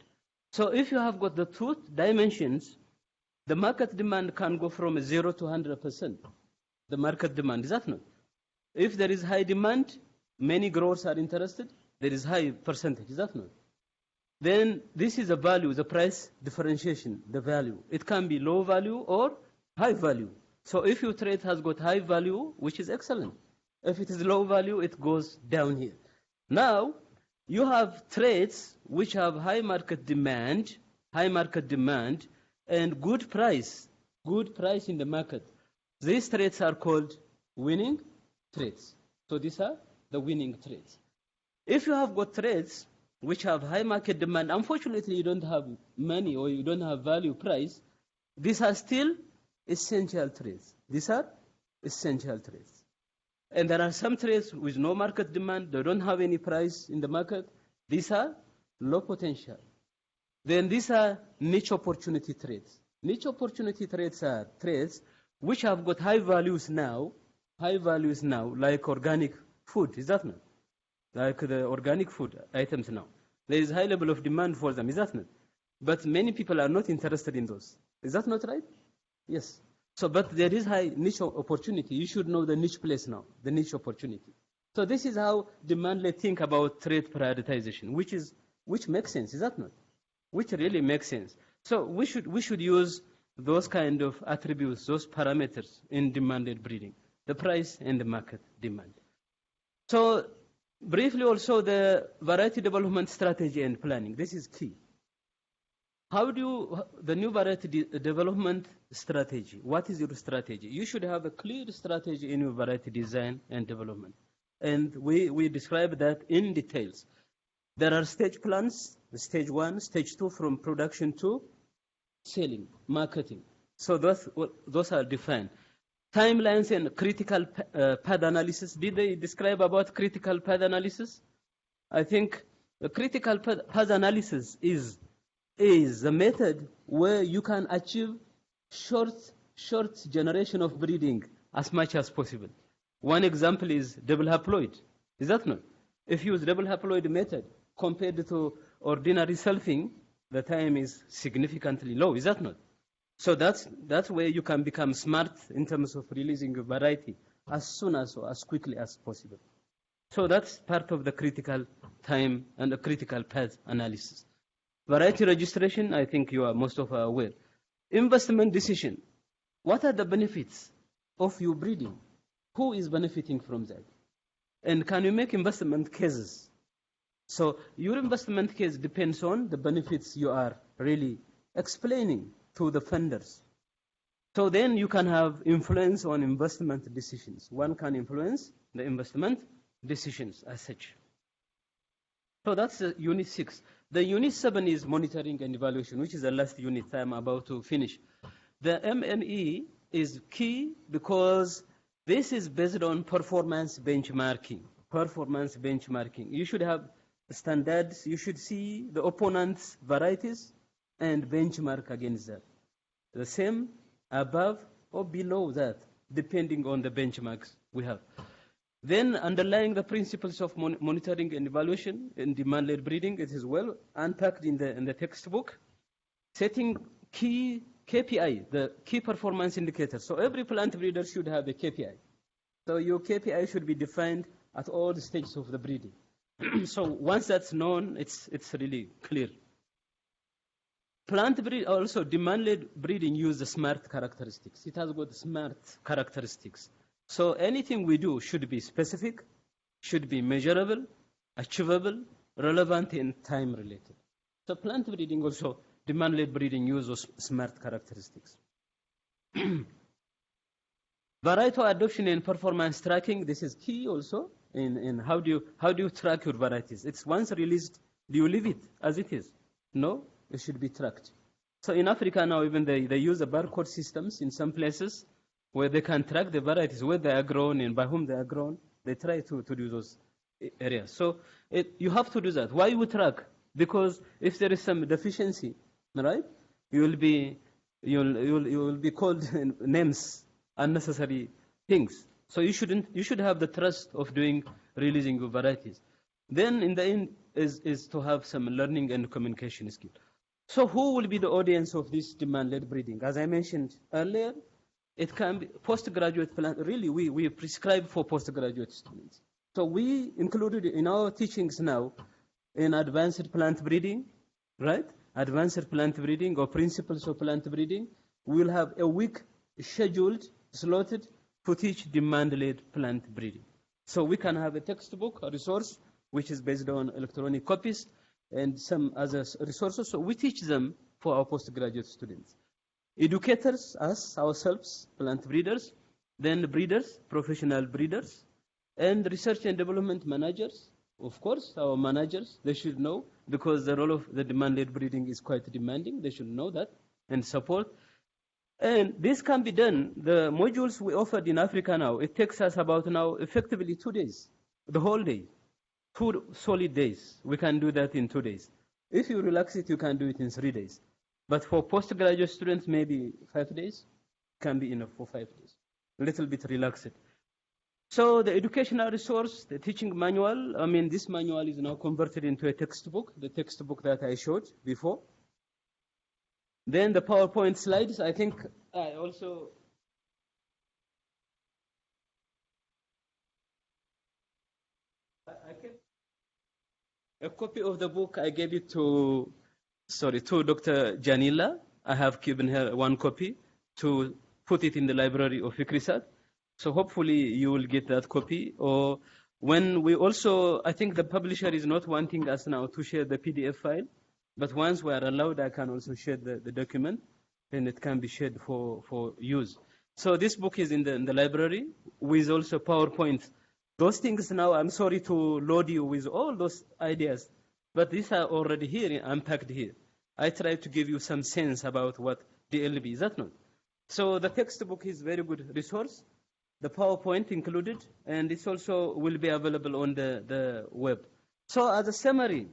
So if you have got the two dimensions, the market demand can go from 0 to 100%. The market demand, is that not? If there is high demand, many growers are interested, there is high percentage, is that not? Then this is the value, the price differentiation, the value. It can be low value or high value. So if your trait has got high value, which is excellent. If it is low value, it goes down here. Now, you have traits which have high market demand, and good price in the market. These traits are called winning traits. So these are the winning traits. If you have got traits which have high market demand, unfortunately you don't have money or you don't have value price, these are still essential traits. These are essential traits. And there are some traits with no market demand, they don't have any price in the market. These are low potential. Then these are niche opportunity traits. Niche opportunity traits are traits which have got high values now, like organic food, is that not? Like the organic food items now. There is high level of demand for them, is that not? But many people are not interested in those. Is that not right? Yes. So, but there is high niche opportunity. You should know the niche place now, the niche opportunity. So this is how demand-led think about trait prioritization, which makes sense, is that not? Which really makes sense. So we should use those kind of attributes, those parameters in demand-led breeding, the price and the market demand. So briefly also the variety development strategy and planning. This is key. How do you, the new variety development strategy, what is your strategy? You should have a clear strategy in your variety design and development. And we describe that in details. There are stage plans, stage 1, stage 2 from production to selling, marketing. So those are defined. Timelines and critical path analysis. Did they describe about critical path analysis? I think the critical path analysis is a method where you can achieve short generation of breeding as much as possible. One example is double haploid. Is that not? If you use double haploid method compared to ordinary selfing, the time is significantly low. Is that not? So that's where you can become smart in terms of releasing a variety as soon as or as quickly as possible. So that's part of the critical time and the critical path analysis. Variety registration, I think most of you are aware. Investment decision. What are the benefits of your breeding? Who is benefiting from that? And can you make investment cases? So your investment case depends on the benefits you are really explaining to the funders. So then you can have influence on investment decisions. One can influence the investment decisions as such. So that's unit 6. The unit 7 is monitoring and evaluation, which is the last unit I'm about to finish. The MNE is key because this is based on performance benchmarking. Performance benchmarking. You should have standards. You should see the opponent's varieties and benchmark against that. The same, above, or below that, depending on the benchmarks we have. Then, underlying the principles of monitoring and evaluation in demand-led breeding, it is well unpacked in the textbook. Setting key KPI, the key performance indicator. So every plant breeder should have a KPI. So your KPI should be defined at all the stages of the breeding. So once that's known, it's really clear. Plant breed also demand-led breeding use the SMART characteristics. It has got SMART characteristics. So anything we do should be specific, should be measurable, achievable, relevant, and time-related. So plant breeding also, demand-led breeding uses SMART characteristics. Varietal adoption and performance tracking, this is key also in how do you track your varieties. It's once released, do you leave it as it is? No, it should be tracked. So in Africa now, even they use the barcode systems in some places where they can track the varieties, where they are grown and by whom they are grown. They try to do those areas. So you have to do that. Why you track? Because if there is some deficiency, right, you will be called names, unnecessary things. So you should have the trust of releasing your varieties. Then in the end is to have some learning and communication skill. So who will be the audience of this demand-led breeding? As I mentioned earlier, it can be postgraduate plant. Really, we prescribe for postgraduate students. So we included in our teachings now in advanced plant breeding, right? Advanced plant breeding or principles of plant breeding. We will have a week scheduled, slotted to teach demand-led plant breeding. So we can have a textbook, a resource, which is based on electronic copies and some other resources. So we teach them for our postgraduate students. Educators, us, ourselves, plant breeders, then breeders, professional breeders, and research and development managers. Of course, our managers, they should know, because the role of the demand-led breeding is quite demanding. They should know that and support. And this can be done. The modules we offered in Africa now, it takes us about now effectively 2 days, the whole day, 2 solid days. We can do that in 2 days. If you relax it, you can do it in 3 days. But for postgraduate students, maybe 5 days can be enough for 5 days. A little bit relaxed. So the educational resource, the teaching manual, this manual is now converted into a textbook, the textbook that I showed before. Then the PowerPoint slides, I think I also... I kept a copy of the book. I gave it to to Dr. Janila. I have given her one copy to put it in the library of Fikrisat. So hopefully you will get that copy. Or when we also, I think the publisher is not wanting us now to share the PDF file, but once we are allowed, I can also share the document, and it can be shared for use. So this book is in the library with also PowerPoint. Those things now, I'm sorry to load you with all those ideas, but these are already here, unpacked here. I try to give you some sense about what DLB is, that not? So the textbook is very good resource, the PowerPoint included, and it also will be available on the web. So as a summary,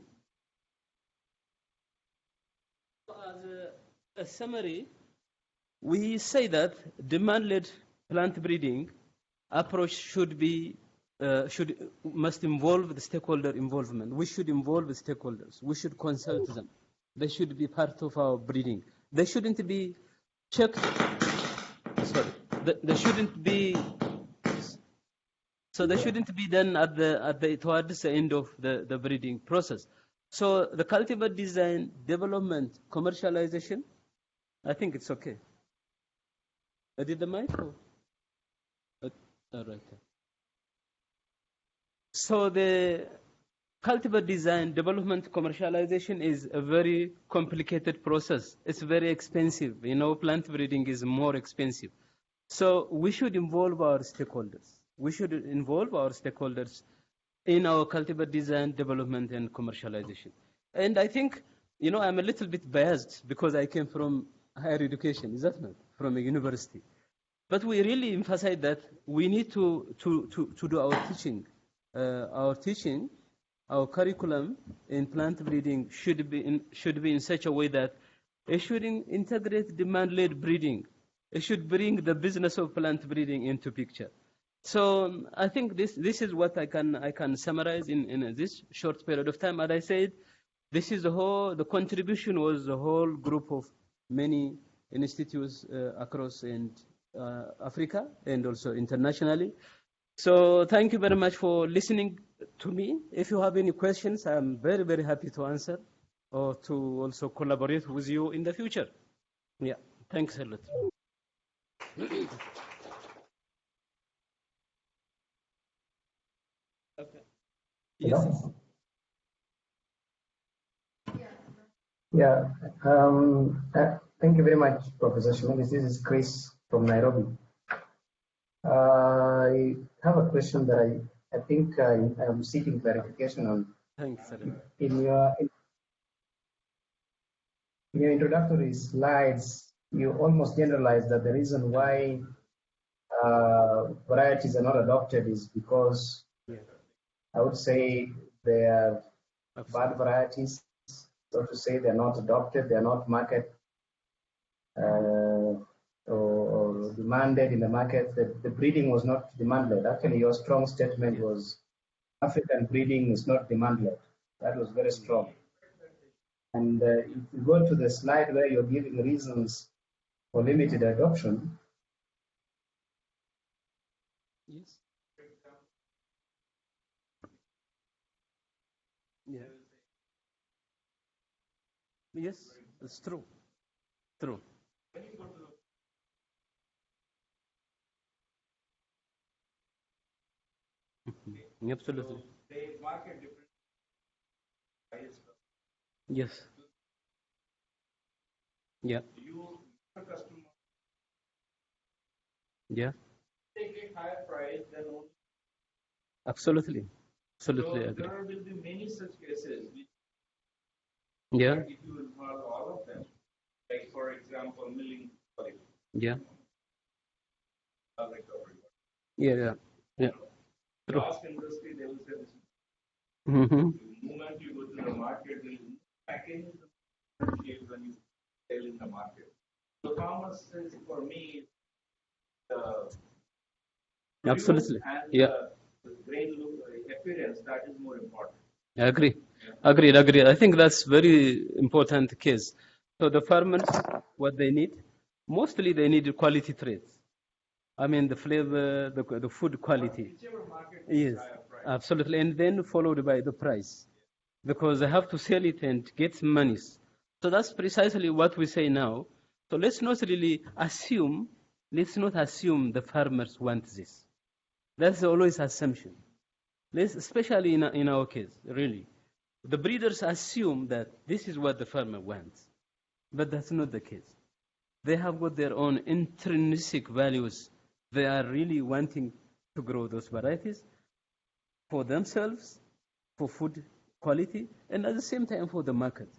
we say that demand-led plant breeding approach must involve the stakeholder involvement. We should involve the stakeholders. We should consult them. They should be part of our breeding. They shouldn't be checked. Sorry, they shouldn't be. So they shouldn't be done towards the end of the breeding process. So the cultivar design, development, commercialization, I think it's okay. I did the mic? All right. So the cultivar design, development, commercialization is a very complicated process. It's very expensive. Plant breeding is more expensive. So we should involve our stakeholders. We should involve our stakeholders in our cultivar design, development, and commercialization. And I think, I'm a little bit biased because I came from higher education, is that not? From a university. But we really emphasize that we need to do our teaching. Our curriculum in plant breeding should be in such a way that it should integrate demand-led breeding. It should bring the business of plant breeding into picture. So I think this is what I can summarize in this short period of time. As I said, this is the contribution was the whole group of many institutes across Africa and also internationally. So thank you very much for listening to me. If you have any questions, I'm very, very happy to answer or to also collaborate with you in the future. Yeah, thanks a lot. Okay. Yes. Yeah. Thank you very much, Professor Shimelis. This is Chris from Nairobi. I have a question that I think I'm seeking clarification on. Thanks, sir. In your introductory slides, you almost generalized that the reason why varieties are not adopted is because I would say they are bad varieties, so to say. They're not adopted, they're not market or demanded in the market. The breeding was not demand-led. Actually, your strong statement was African breeding is not demand-led. That was very strong. And if you go to the slide where you're giving reasons for limited adoption. Yes. Yeah. Yes, it's true. True. Absolutely. Yes. Yeah. Yeah. Absolutely. Absolutely agree. There will be many such cases. Yeah. If you involve all of them, like for example, milling. Yeah. Yeah. Yeah. Glass industry, they will say this. Mm-hmm. The moment you go to the market, there is packaging when you sell in the market. So common sense for me is Absolutely. And yeah. The grain appearance, that is more important. I agree. Agreed. I think that's very important case. So the farmers, what they need, mostly they need quality traits. I mean the flavor, the food quality. Yes, absolutely. And then followed by the price. Because they have to sell it and get monies. So that's precisely what we say now. So let's not assume the farmers want this. That's always assumption. Especially in our case, really. The breeders assume that this is what the farmer wants. But that's not the case. They have got their own intrinsic values. They are really wanting to grow those varieties for themselves, for food quality, and at the same time for the market.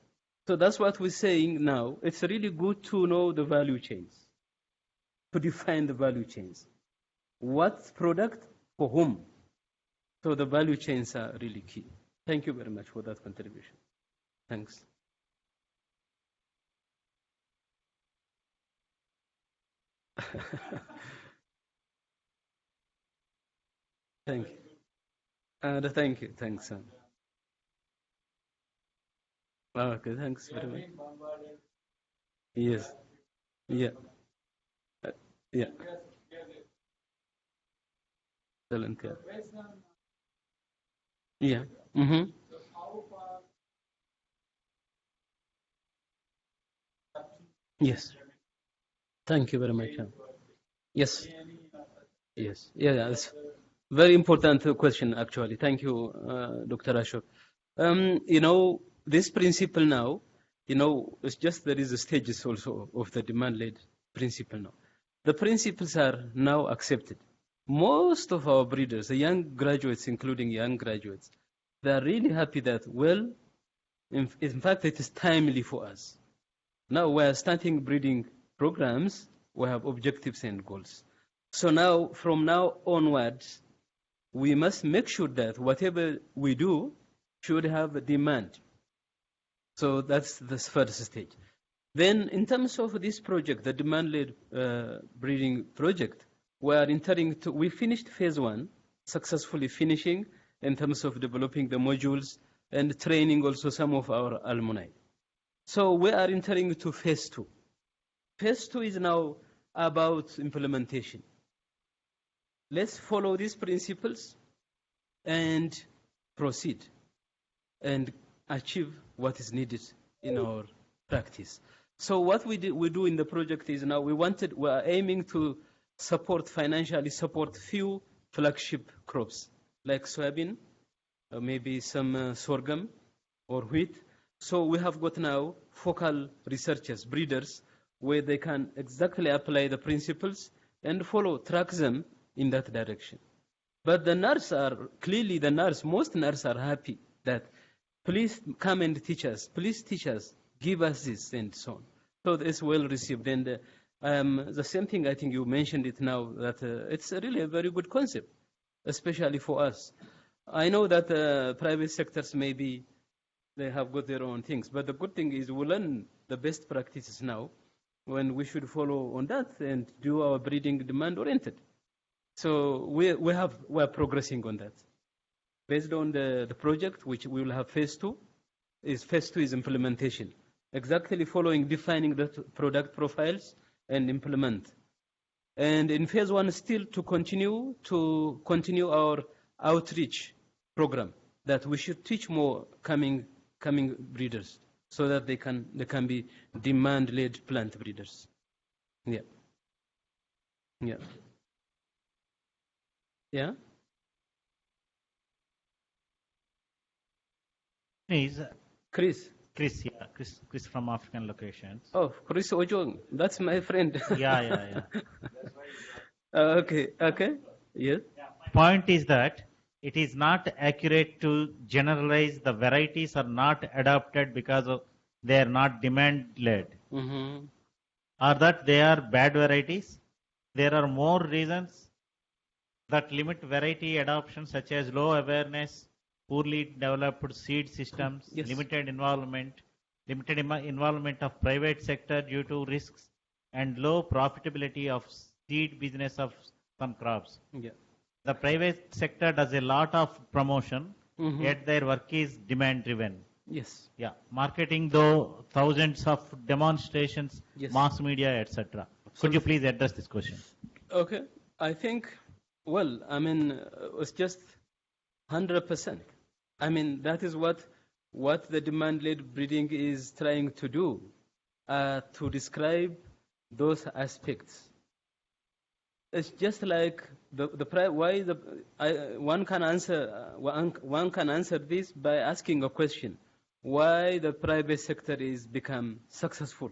So that's what we're saying now. It's really good to know the value chains, to define the value chains. What product for whom? So the value chains are really key. Thank you very much for that contribution. Thanks. Thank you. Thank you. Thanks. Okay, thanks very much. Yes. Yeah. Yeah. Excellent. Yeah. Mm-hmm. Yes. Thank you very much. Yes. Yes. Yeah. It's very important question, actually. Thank you, Dr. Ashok. This principle now, it's just there is a stages also of the demand-led principle now. The principles are now accepted. Most of our breeders, the young graduates, including young graduates, they are really happy that, well, in fact, it is timely for us. Now we are starting breeding programs, we have objectives and goals. So now, from now onwards, we must make sure that whatever we do should have a demand. So that's the first stage. Then, in terms of this project, the demand-led breeding project, we finished phase 1, successfully finishing in terms of developing the modules and training also some of our alumni. So we are entering to phase 2. Phase 2 is now about implementation. Let's follow these principles and proceed and achieve what is needed in our practice. So what we do in the project is now we are aiming to financially support few flagship crops like soybean, or maybe some sorghum or wheat. So we have got now focal researchers, breeders, where they can exactly apply the principles and track them in that direction. But most nurses are happy that please come and teach us, give us this, and so on. So it's well received. And the same thing, I think you mentioned it now, that it's really a very good concept, especially for us. I know that private sectors they have got their own things, but the good thing is we learn the best practices now when we should follow on that and do our breeding demand-oriented. So we are progressing on that. Based on the project, which we will have phase 2 is implementation. Exactly defining the product profiles and implement. And in phase 1, still to continue our outreach program, that we should teach more coming breeders so that they can be demand-led plant breeders. Yeah. Yeah. Yeah. Chris. Chris from African locations. Oh, Chris Ojong, that's my friend. Yeah. Okay. Yes. My point is that it is not accurate to generalize the varieties are not adopted because they are not demand-led. Mm-hmm. Or that they are bad varieties. There are more reasons that limit variety adoption, such as low awareness, poorly developed seed systems, yes. limited involvement of private sector due to risks, and low profitability of seed business of some crops. Yeah. The private sector does a lot of promotion, mm-hmm. yet their work is demand-driven. Yes. Yeah. Marketing, though, thousands of demonstrations, yes. mass media, etc. Could you please address this question? Okay. I think, it's just 100%. That is what what the demand-led breeding is trying to do, to describe those aspects. It's just like one can answer this by asking a question: why the private sector is become successful?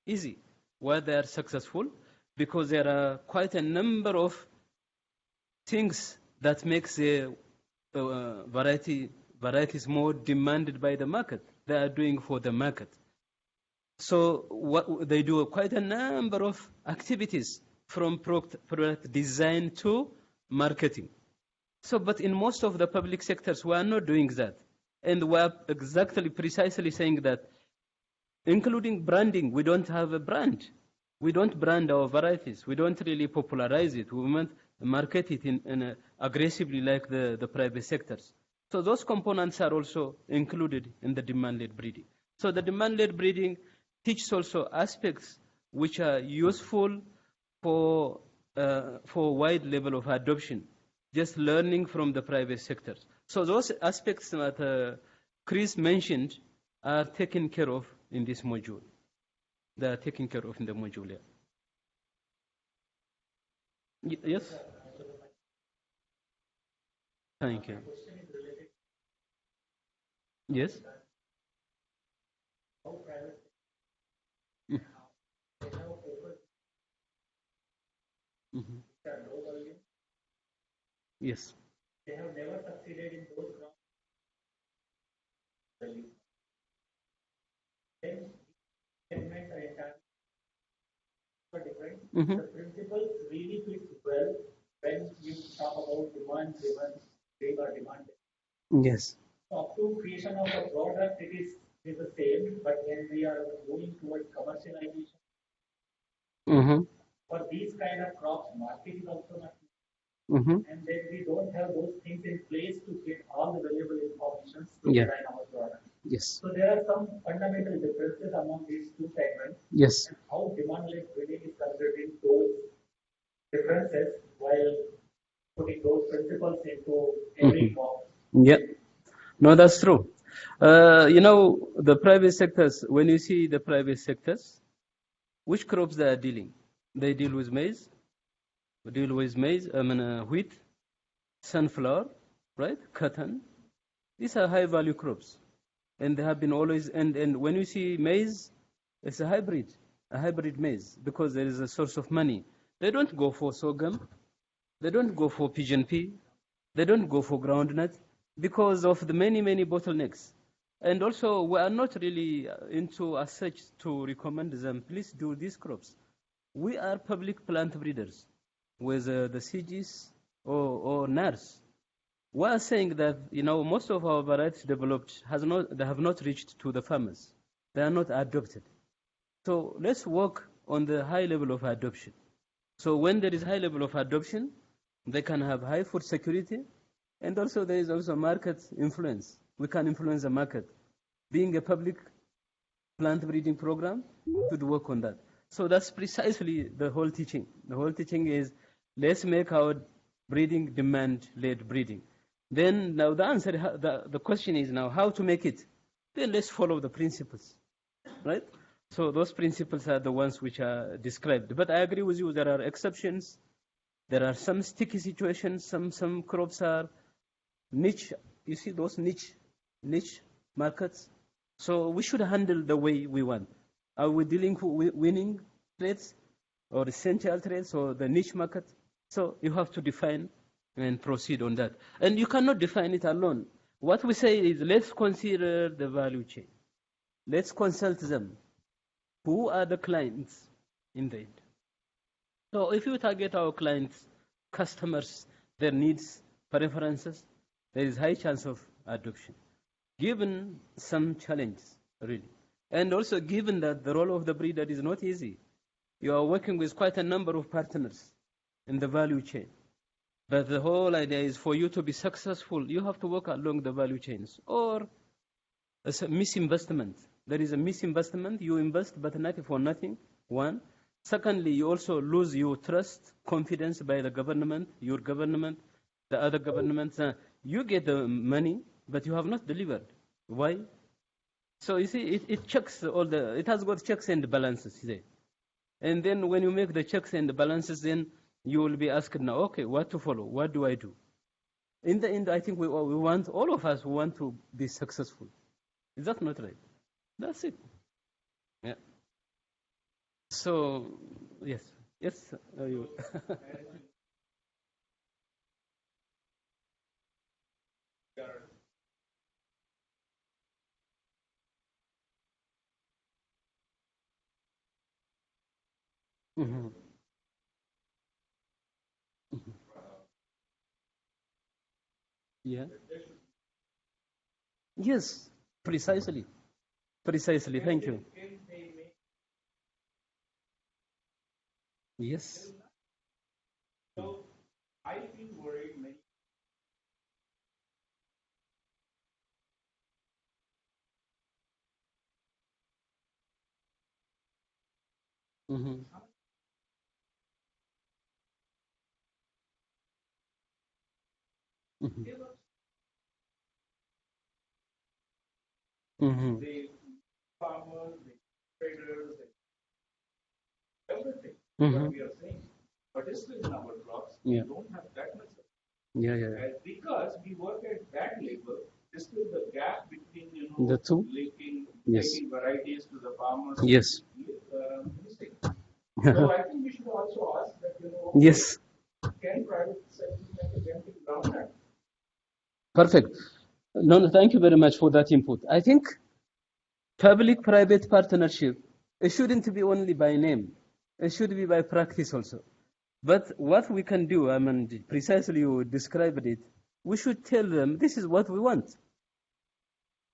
Easy. Why they are successful? Because there are quite a number of things that makes the varieties more demanded by the market. They are doing for the market. So what they do quite a number of activities, from product design to marketing. So, but in most of the public sectors, we are not doing that. And we are precisely saying that, including branding, we don't have a brand. We don't brand our varieties. We don't really popularize it. We want to market it aggressively like the private sectors. So those components are also included in the demand-led breeding. So the demand-led breeding teaches also aspects which are useful for wide level of adoption, just learning from the private sectors. So those aspects that Chris mentioned are taken care of in this module. They are taken care of in the module. Yeah. Yes? Thank you. Yes? Mm-hmm. Yes. They have never succeeded in those crops. Then segments are entirely different. Mm-hmm. The principles really fit well when you talk about demand-driven breeding or demand. Yes. So up to creation of a product, it is the same, but when we are moving towards commercialization, Mm-hmm. for these kind of crops, market is also not. Mm-hmm. And then we don't have those things in place to get all the valuable information to design our product. Yes. So there are some fundamental differences among these two segments. Yes. And how demand-led breeding is considering those differences while putting those principles into every crop. Yeah. No, that's true. The private sectors, when you see the private sectors, which crops they are dealing? They deal with maize, wheat, sunflower, right? Cotton. These are high-value crops. And they have been always, and when you see maize, it's a hybrid maize, because there is a source of money. They don't go for sorghum. They don't go for pigeon pea. They don't go for groundnut because of the many, many bottlenecks. And also, we are not really into as such to recommend them, please do these crops. We are public plant breeders with the CGs or NARS. We are saying that, most of our varieties developed they have not reached to the farmers. They are not adopted. So let's work on the high level of adoption. So when there is high level of adoption, they can have high food security, and also there is also market influence. We can influence the market. Being a public plant breeding program should work on that. So that's precisely the whole teaching. The whole teaching is, let's make our breeding demand-led breeding. Then now the question is now how to make it. Then let's follow the principles, right? So those principles are the ones which are described. But I agree with you, there are exceptions. There are some sticky situations. Some crops are niche. You see those niche markets. So we should handle the way we want. Are we dealing with winning trades or essential trades or the niche market? So you have to define and proceed on that. And you cannot define it alone. What we say is, let's consider the value chain. Let's consult them. Who are the clients in the end? So if you target our clients, customers, their needs, preferences, there is high chance of adoption, given some challenges, really. And also given that the role of the breeder is not easy. You are working with quite a number of partners in the value chain. But the whole idea is, for you to be successful, you have to work along the value chains. Or it's a misinvestment. There is a misinvestment. You invest, but not for nothing, one. Secondly, you also lose your trust, confidence by the government, your government, the other governments. You get the money, but you have not delivered. Why? So you see, it checks it has got checks and balances there. And then when you make the checks and the balances, then you will be asked now, okay, what to follow? What do I do? In the end, I think we want, all of us want to be successful. Is that not right? That's it. Yeah. So, yes. Yes, you. Mhm. Mhm. Yeah. Yes, precisely. Precisely. Thank you. Yes. So I feel worried many. Mm-hmm. Mm-hmm. Mm-hmm. The farmers, the traders, everything, Mm-hmm. what we are saying. But still in our crops, Yeah. we don't have that much. Yeah, yeah. And because we work at that level, still the gap between, The two? Yes. linking varieties to the farmers. Yes. Missing. So I think we should also ask that, Yes. can private sector make a dent in ground? Perfect. No, thank you very much for that input. I think public-private partnership, it shouldn't be only by name. It should be by practice also. But what we can do, I mean, precisely you described it, we should tell them this is what we want.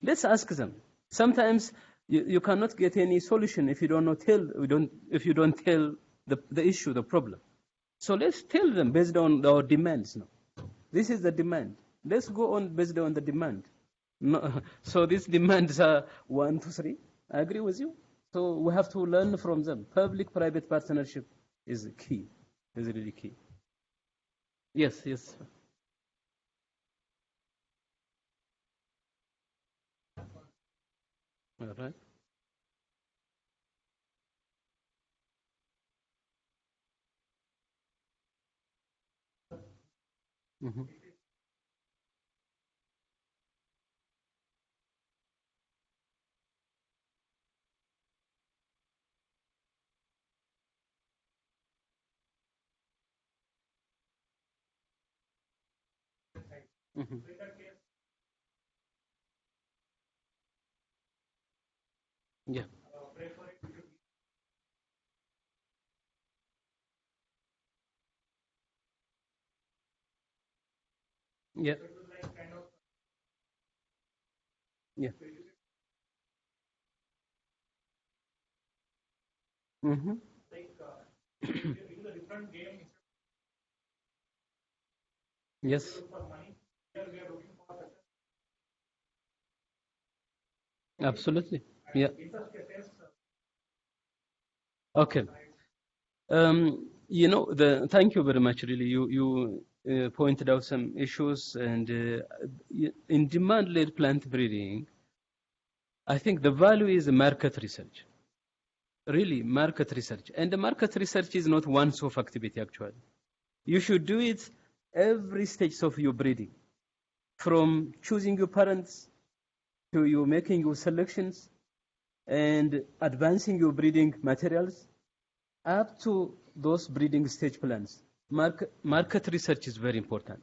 Let's ask them. Sometimes you cannot get any solution if you if you don't tell the issue, the problem. So let's tell them based on our demands now. This is the demand. Let's go on based on the demand. No, so these demands are 1, 2, 3. I agree with you. So we have to learn from them. Public-private partnership is key. Is really key. Yes, yes. All right. Mm-hmm. Mm-hmm. Yeah. Yeah. Yeah. Mm-hmm. Yes. Absolutely. Yeah. Okay. Thank you very much. Really, you pointed out some issues, and in demand-led plant breeding, I think the value is market research. Really, market research, and the market research is not one-off activity. Actually, you should do it every stage of your breeding, from choosing your parents to you making your selections and advancing your breeding materials up to those breeding stage plans. Market research is very important.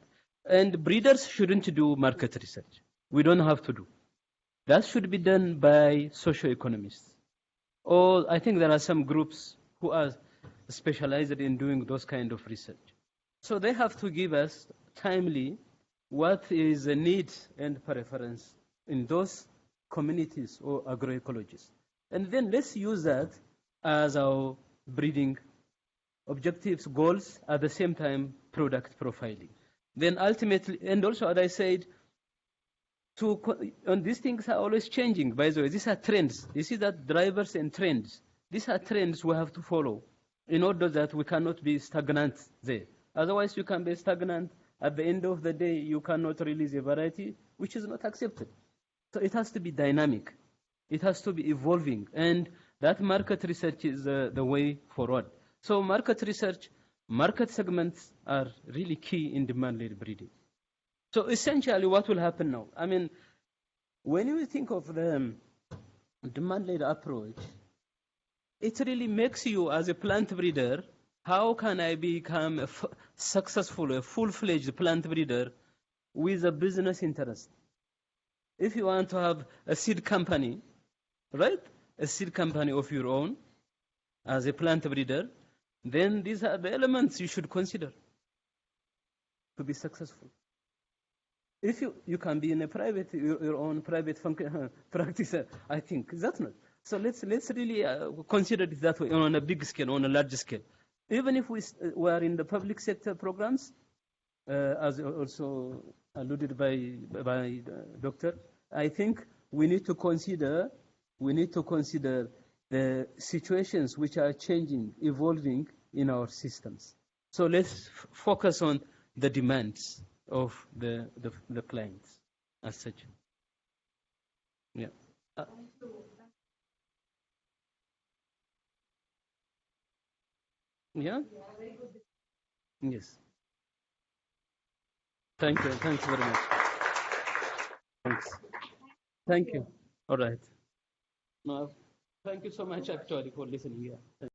And breeders shouldn't do market research. We don't have to do. That should be done by socio-economists. Or I think there are some groups who are specialized in doing those kind of research. So they have to give us timely what is the need and preference in those communities or agroecologies. And then let's use that as our breeding objectives, goals, at the same time product profiling. Then ultimately, and also as I said, and these things are always changing, by the way. These are trends. You see that drivers and trends. These are trends we have to follow in order that we cannot be stagnant there. Otherwise, you can be stagnant. At the end of the day, you cannot release a variety, which is not accepted. So it has to be dynamic. It has to be evolving. And that market research is the way forward. So market research, market segments are really key in demand-led breeding. So essentially what will happen now? I mean, when you think of the demand-led approach, it really makes you as a plant breeder, how can I become a successful, a full-fledged plant breeder with a business interest? If you want to have a seed company, right? A seed company of your own as a plant breeder, then these are the elements you should consider to be successful. If you can be in a private, your own private practice, I think that's not. So let's really consider it that way on a big scale, on a large scale. Even if we are in the public sector programs, as also alluded by the doctor, I think we need to consider the situations which are changing, evolving in our systems. So let's focus on the demands of the clients as such. Yeah. Yeah? Yes. Thank you. Thanks very much. Thanks. Thank you. All right. No, thank you so much, actually, for listening. Yeah.